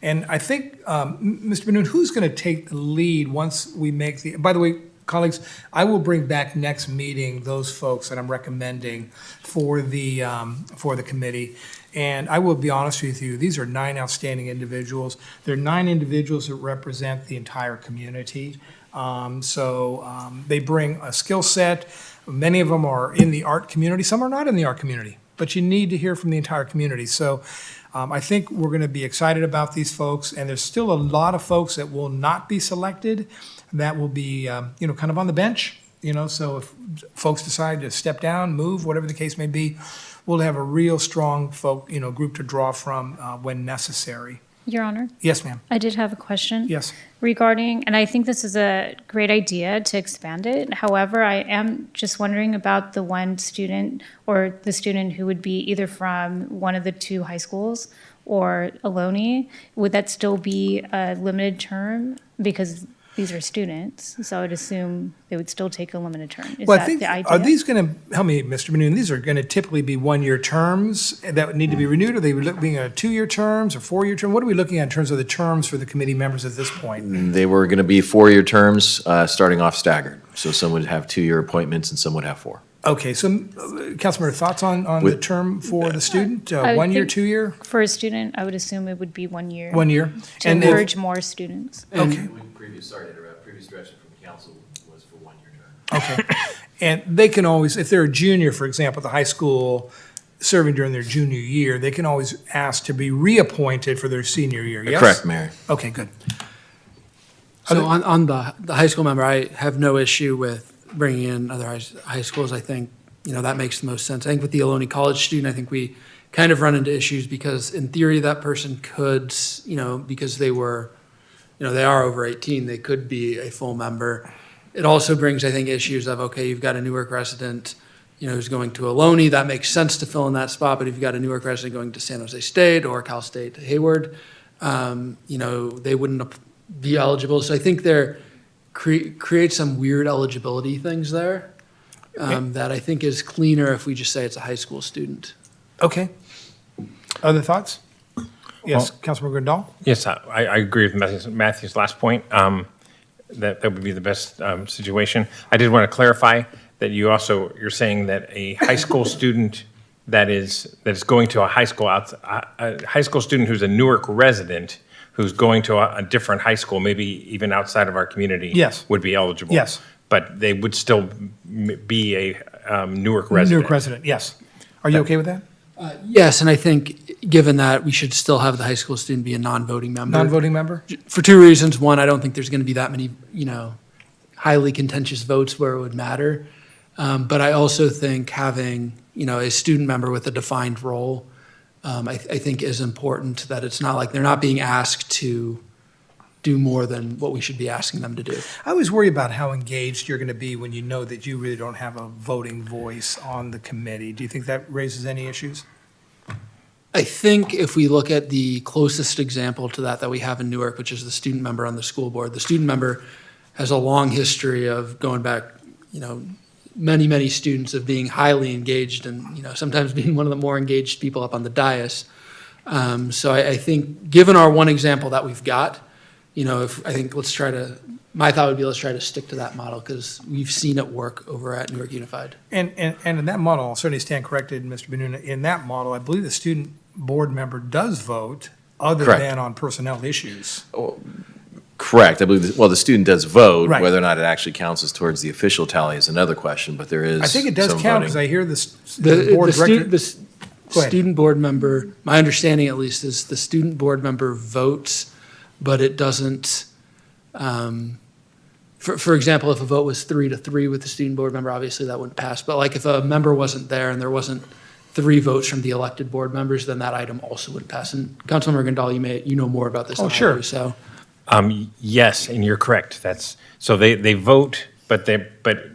And I think, Mr. Benoon, who's going to take the lead once we make the, by the way, colleagues, I will bring back next meeting those folks that I'm recommending for the committee. And I will be honest with you, these are 9 outstanding individuals. They're 9 individuals that represent the entire community. They bring a skill set. Many of them are in the art community. Some are not in the art community, but you need to hear from the entire community. So I think we're going to be excited about these folks, and there's still a lot of folks that will not be selected that will be, kind of on the bench. So if folks decide to step down, move, whatever the case may be, we'll have a real strong group to draw from when necessary. Your Honor? Yes, ma'am. I did have a question. Yes. Regarding, and I think this is a great idea to expand it. However, I am just wondering about the one student or the student who would be either from one of the 2 high schools or Ohlone. Would that still be a limited term? Because these are students, so I would assume they would still take a limited term. Is Well, I that think, the idea? are these going to, help me, Mr. Benoon, these are going to typically be 1-year terms that would need to be renewed? Are they looking at 2-year terms or 4-year terms? What are we looking at in terms of the terms for the committee members at this point? They were going to be 4-year terms, starting off staggered. So some would have 2-year appointments and some would have 4. Okay, so Councilmember, thoughts on the term for the student? I would 1 year, think 2 year? For a student, I would assume it would be 1 year. 1 year? To And encourage more students. Okay. Previous direction from the council was for 1-year term. Okay. And they can always, if they're a junior, for example, at the high school, serving during their junior year, they can always ask to be reappointed for their senior year, yes? Correct, Mayor. Okay, good. So on the high school member, I have no issue with bringing in other high schools. I think, that makes the most sense. I think with the Ohlone College student, I think we kind of run into issues because in theory, that person could, because they were, they are over 18, they could be a full member. It also brings, I think, issues of, okay, you've got a Newark resident, who's going to Ohlone, that makes sense to fill in that spot, but if you've got a Newark resident going to San Jose State or Cal State Hayward, they wouldn't be eligible. So I think there creates some weird eligibility things there that I think is cleaner if we just say it's a high school student. Okay. Other thoughts? Yes, Councilmember Grandal? Yes, I agree with Matthew's last point. That would be the best situation. I did want to clarify that you're saying that a high school student that is going to a high school student who's a Newark resident who's going to a different high school, maybe even outside of our community, Yes. would be eligible. Yes. But they would still be a Newark resident. Newark resident, yes. Are you okay with that? Yes, and I think, given that, we should still have the high school student be a non-voting member. Non-voting member? For 2 reasons. One, I don't think there's going to be that many, highly contentious votes where it would matter. But I also think having, a student member with a defined role, I think is important, that it's not like they're not being asked to do more than what we should be asking them to do. I always worry about how engaged you're going to be when you know that you really don't have a voting voice on the committee. Do you think that raises any issues? I think if we look at the closest example to that we have in Newark, which is the student member on the school board, the student member has a long history of going back, many, many students of being highly engaged and, sometimes being one of the more engaged people up on the dais. So I think, given our one example that we've got, let's try to my thought would be let's try to stick to that model because we've seen it work over at Newark Unified. And in that model, I'll certainly stand corrected, Mr. Benoon, in that model, I believe the student board member does vote other Correct. than on personnel issues. Correct. I believe, well, the student does vote. Right. Whether or not it actually counts as towards the official tally is another question, but there is I think it does some count voting. because I hear this, The, the board the, stu- director. the s- Go ahead. student board member, my understanding at least, is the student board member votes, but it doesn't, for example, if a vote was 3-3 with the student board member, obviously that wouldn't pass. But like if a member wasn't there and there wasn't 3 votes from the elected board members, then that item also would pass. And Councilmember Gondal, you know more about this Oh, than I sure. do, so. Yes, and you're correct. That's, so they vote, but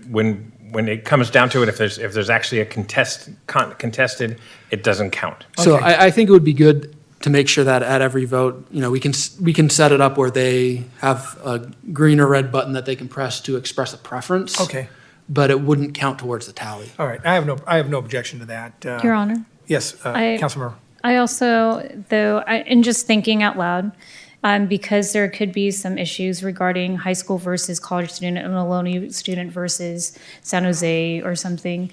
when it comes down to it, if there's actually a contested, it doesn't count. So Okay. I think it would be good to make sure that at every vote, we can set it up where they have a green or red button that they can press to express a preference. Okay, But it wouldn't count towards the tally. all right. I have no objection to that. Your Honor. Yes, Councilmember. I also, in just thinking out loud, because there could be some issues regarding high school versus college student and Ohlone student versus San Jose or something,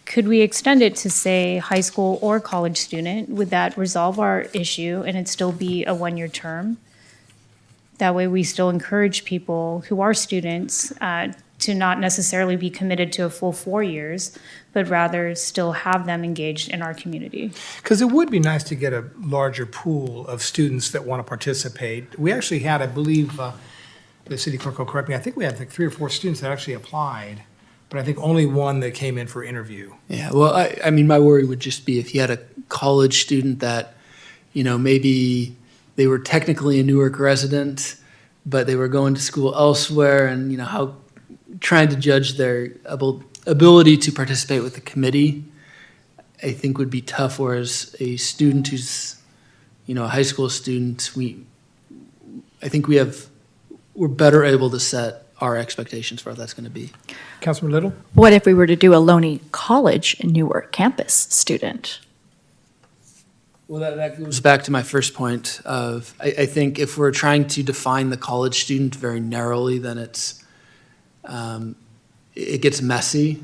could we extend it to say high school or college student? Would that resolve our issue and it still be a 1-year term? That way we still encourage people who are students to not necessarily be committed to a full 4 years, but rather still have them engaged in our community. Because it would be nice to get a larger pool of students that want to participate. We actually had, I believe, the city clerk will correct me, I think we had like 3 or 4 students that actually applied, but I think only one that came in for interview. Yeah, well, I mean, my worry would just be if you had a college student that, maybe they were technically a Newark resident, but they were going to school elsewhere and, how trying to judge their ability to participate with the committee, I think would be tough, whereas a student who's, a high school student, I think we're better able to set our expectations for what that's going to be. Councilman Little? What if we were to do a Ohlone College in Newark campus student? Well, that goes back to my first point of, I think if we're trying to define the college student very narrowly, then it gets messy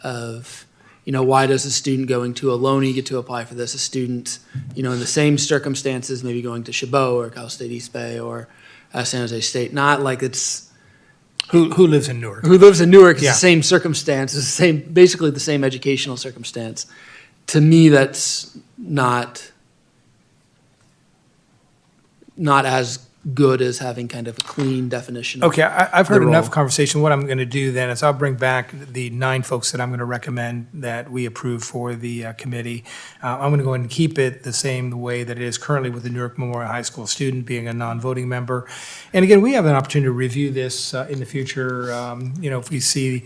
of, why does a student going to Ohlone get to apply for this? A student, in the same circumstances, maybe going to Chabot or Cal State East Bay or San Jose State, not like it's. Who lives in Newark? Who lives in Newark is Yeah. the same circumstance, is basically the same educational circumstance. To me, that's not as good as having kind of a clean definition. Okay, I've heard the enough role. conversation. What I'm going to do then is I'll bring back the 9 folks that I'm going to recommend that we approve for the committee. I'm going to go ahead and keep it the same the way that it is currently with the Newark Memorial High School student being a non-voting member. And again, we have an opportunity to review this in the future, if we see,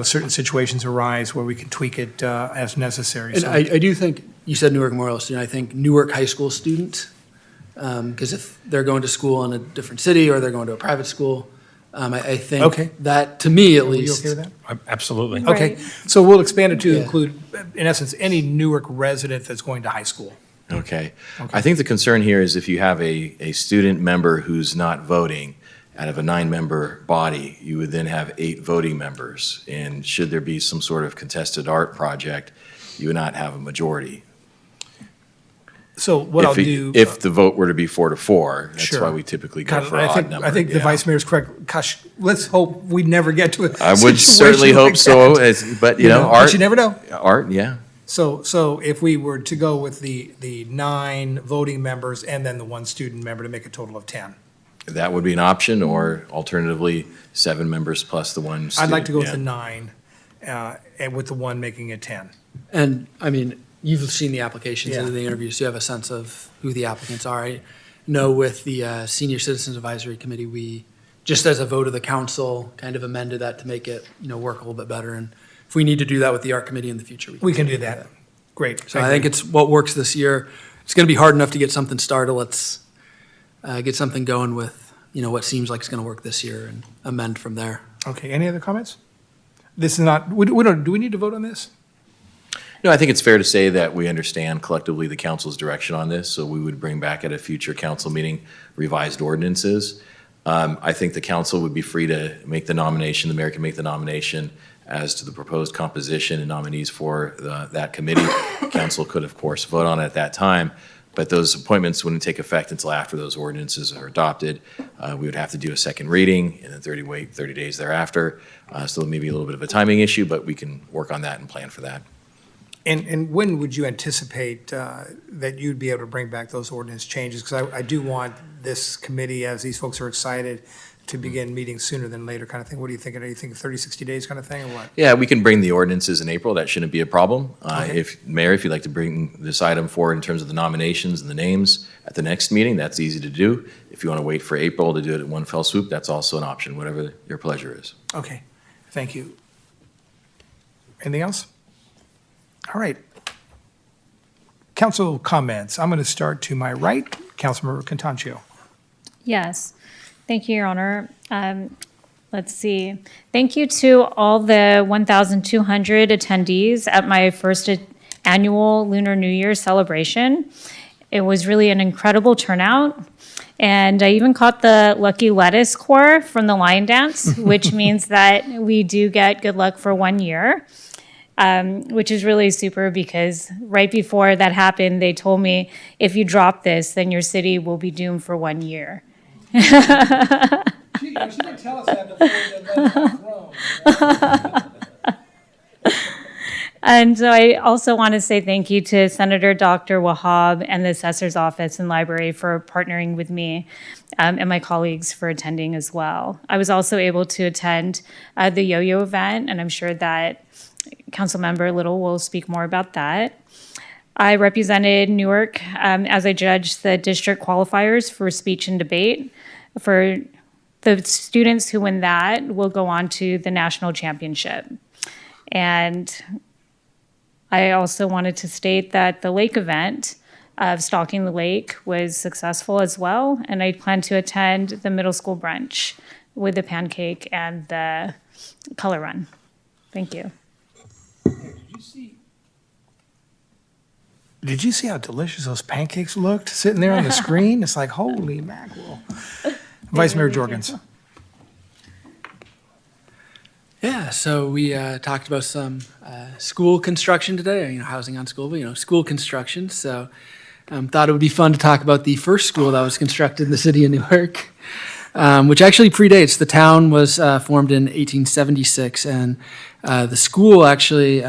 certain situations arise where we can tweak it as necessary. And So- I do think, you said Newark Memorial student, I think Newark High School student, because if they're going to school in a different city or they're going to a private school, I think Okay. that, to me at Are you least. okay with that? Absolutely. Okay, Right. so we'll expand it to Yeah. include, in essence, any Newark resident that's going to high school. Okay. I think the concern here is if you have a student member who's not voting out of a 9-member body, you would then have 8 voting members. And should there be some sort of contested art project, you would not have a majority. So what I'll do. If the vote were to be 4-4, that's Sure. why we typically go God, for odd number. I think the yeah. vice mayor's correct. Gosh, let's hope we never get to a I would situation certainly like hope so, that. but But art. you never know. Art, yeah. So if we were to go with the 9 voting members and then the 1 student member to make a total of 10. That would be an option, or alternatively, 7 members plus the 1 student. I'd like to go with yeah. the 9, and with the 1 making it 10. And, I mean, you've seen the applications Yeah. and the interviews, so you have a sense of who the applicants are. I know with the Senior Citizens Advisory Committee, we, just as a vote of the council, kind of amended that to make it, work a little bit better. And if we need to do that with the art committee in the future, We can do that. Great. So I think it's what works this year. It's going to be hard enough to get something started. Let's get something going with, what seems like it's going to work this year and amend from there. Okay, any other comments? This is not, we don't, do we need to vote on this? No, I think it's fair to say that we understand collectively the council's direction on this, so we would bring back at a future council meeting revised ordinances. I think the council would be free to make the nomination, the mayor can make the nomination as to the proposed composition and nominees for that committee. Council could, of course, vote on it at that time, but those appointments wouldn't take effect until after those ordinances are adopted. We would have to do a second reading and then 30 days thereafter. So there may be a little bit of a timing issue, but we can work on that and plan for that. And when would you anticipate that you'd be able to bring back those ordinance changes? Because I do want this committee, as these folks are excited, to begin meeting sooner than later kind of thing. What are you thinking? Are you thinking 30, 60 days kind of thing, or what? Yeah, we can bring the ordinances in April. That shouldn't be a problem. Okay. Mayor, if you'd like to bring this item forward in terms of the nominations and the names at the next meeting, that's easy to do. If you want to wait for April to do it in one fell swoop, that's also an option, whatever your pleasure is. Okay, thank you. Anything else? All right. Council comments. I'm going to start to my right. Councilmember Contancio. Yes, thank you, Your Honor. Let's see. Thank you to all the 1,200 attendees at my first annual Lunar New Year celebration. It was really an incredible turnout. And I even caught the Lucky Lettuce Corps from the Lion Dance, which means that we do get good luck for 1 year. Which is really super because right before that happened, they told me, if you drop this, then your city will be doomed for 1 year. She didn't tell us that before the And so I also want to say thank you to Senator Dr. Wahab and the Assessor's Office and Library for partnering with me and my colleagues for attending as well. I was also able to attend the yo-yo event, and I'm sure that Councilmember Little will speak more about that. I represented Newark as I judged the district qualifiers for speech and debate. For the students who win that will go on to the national championship. And I also wanted to state that the lake event of Stalking the Lake was successful as well, and I plan to attend the middle school brunch with the pancake and the color run. Thank you. Did you see how delicious those pancakes looked sitting there on the screen? It's like, holy mackerel. Vice Mayor Jorgens. Yeah, so we talked about some school construction today, housing on school, but school construction. So thought it would be fun to talk about the first school that was constructed in the city of Newark, which actually predates. The town was formed in 1876, and the school actually,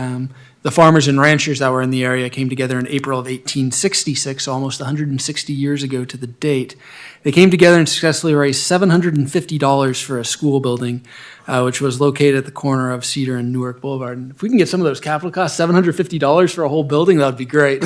the farmers and ranchers that were in the area came together in April of 1866, so almost 160 years ago to the date. They came together and successfully raised $750 for a school building, which was located at the corner of Cedar and Newark Boulevard. And if we can get some of those capital costs, $750 for a whole building, that would be great.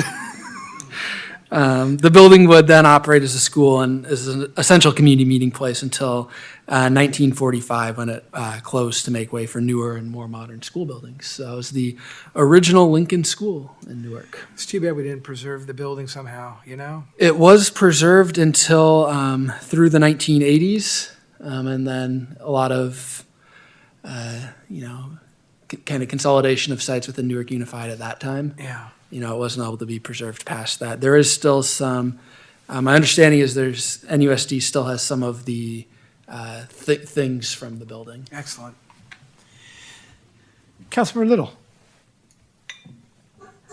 The building would then operate as a school and as an essential community meeting place until 1945, when it closed to make way for newer and more modern school buildings. So it was the original Lincoln School in Newark. It's too bad we didn't preserve the building somehow, It was preserved until through the 1980s, and then a lot of, kind of consolidation of sites within Newark Unified at that time. Yeah. It wasn't able to be preserved past that. There is still some, my understanding is NUSD still has some of the things from the building. Excellent. Councilmember Little.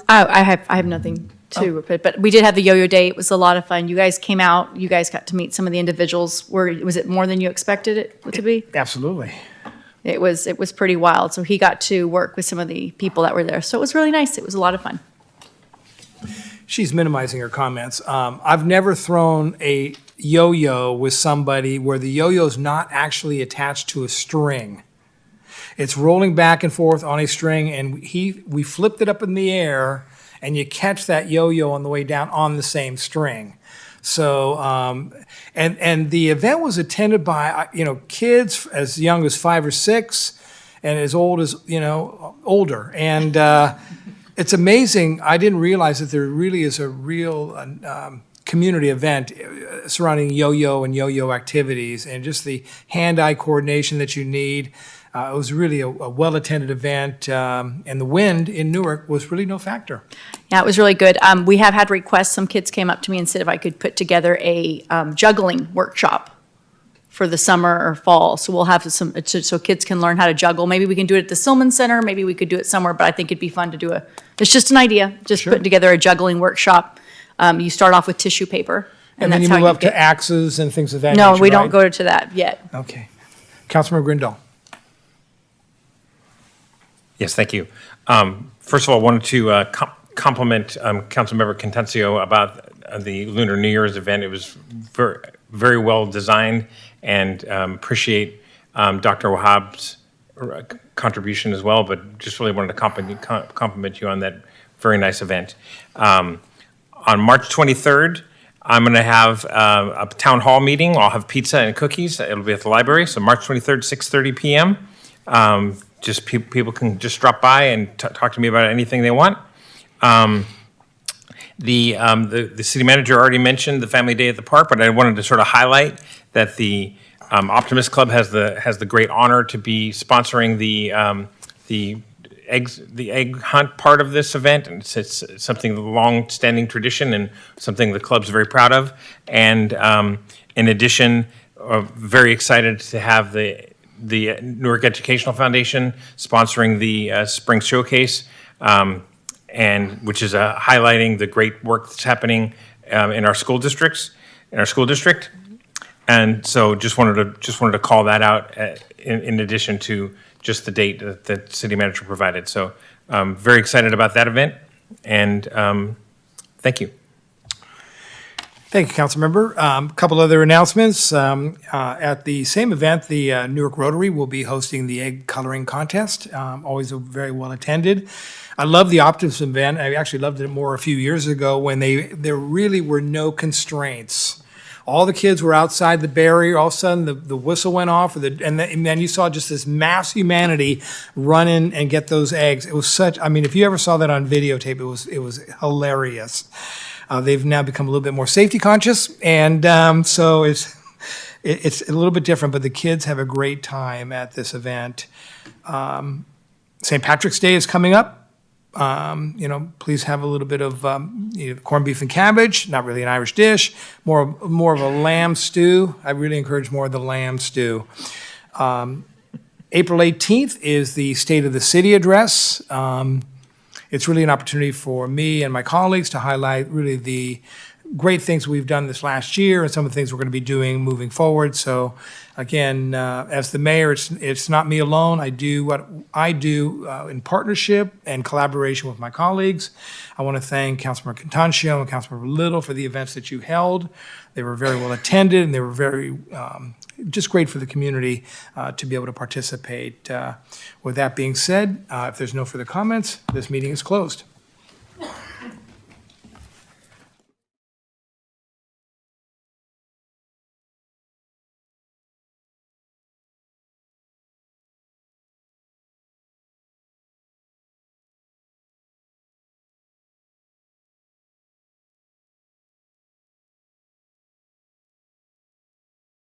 I have nothing to report, but we did have the yo-yo day. It was a lot of fun. You guys came out. You guys got to meet some of the individuals. Was it more than you expected it to be? Absolutely. It was pretty wild. So he got to work with some of the people that were there. So it was really nice. It was a lot of fun. She's minimizing her comments. I've never thrown a yo-yo with somebody where the yo-yo's not actually attached to a string. It's rolling back and forth on a string, and we flipped it up in the air, and you catch that yo-yo on the way down on the same string. So, and the event was attended by, kids as young as 5 or 6 and as old as, older. And it's amazing. I didn't realize that there really is a real community event surrounding yo-yo and yo-yo activities and just the hand-eye coordination that you need. It was really a well-attended event, and the wind in Newark was really no factor. Yeah, it was really good. We have had requests. Some kids came up to me and said if I could put together a juggling workshop for the summer or fall. So we'll have some, so kids can learn how to juggle. Maybe we can do it at the Silman Center, maybe we could do it somewhere, but I think it'd be fun to do it's just an idea, just putting together a juggling workshop. You start off with tissue paper. And then you that's move how up to axes and things of that No, nature, we don't right? go to that yet. Okay. Councilmember Grindal. Yes, thank you. First of all, I wanted to compliment Councilmember Contencio about the Lunar New Year's event. It was very, very well designed, and appreciate Dr. Wahab's contribution as well, but just really wanted to compliment you on that very nice event. On March 23rd, I'm going to have a town hall meeting. I'll have pizza and cookies. It'll be at the library. So March 23rd, 6:30 p.m. Just people can just drop by and talk to me about anything they want. The city manager already mentioned the family day at the park, but I wanted to sort of highlight that the Optimist Club has the great honor to be sponsoring the egg hunt part of this event, and it's something long-standing tradition and something the club's very proud of. And in addition, very excited to have the Newark Educational Foundation sponsoring the Spring Showcase, and which is highlighting the great work that's happening in our school district. And so just wanted to call that out in addition to just the date that the city manager provided. So very excited about that event, and thank you. Thank you, Councilmember. A couple other announcements. At the same event, the Newark Rotary will be hosting the egg coloring contest. Always very well attended. I love the Optimist event. I actually loved it more a few years ago when there really were no constraints. All the kids were outside the barrier. All of a sudden, the whistle went off, and then you saw just this mass humanity run in and get those eggs. It was if you ever saw that on videotape, it was hilarious. They've now become a little bit more safety conscious, and so it's a little bit different, but the kids have a great time at this event. St. Patrick's Day is coming up. Please have a little bit of corned beef and cabbage, not really an Irish dish, more of a lamb stew. I really encourage more of the lamb stew. April 18th is the State of the City address. It's really an opportunity for me and my colleagues to highlight really the great things we've done this last year and some of the things we're going to be doing moving forward. So again, as the mayor, it's not me alone. I do what I do in partnership and collaboration with my colleagues. I want to thank Councilmember Contencio and Councilmember Little for the events that you held. They were very well attended, and they were very just great for the community to be able to participate. With that being said, if there's no further comments, this meeting is closed.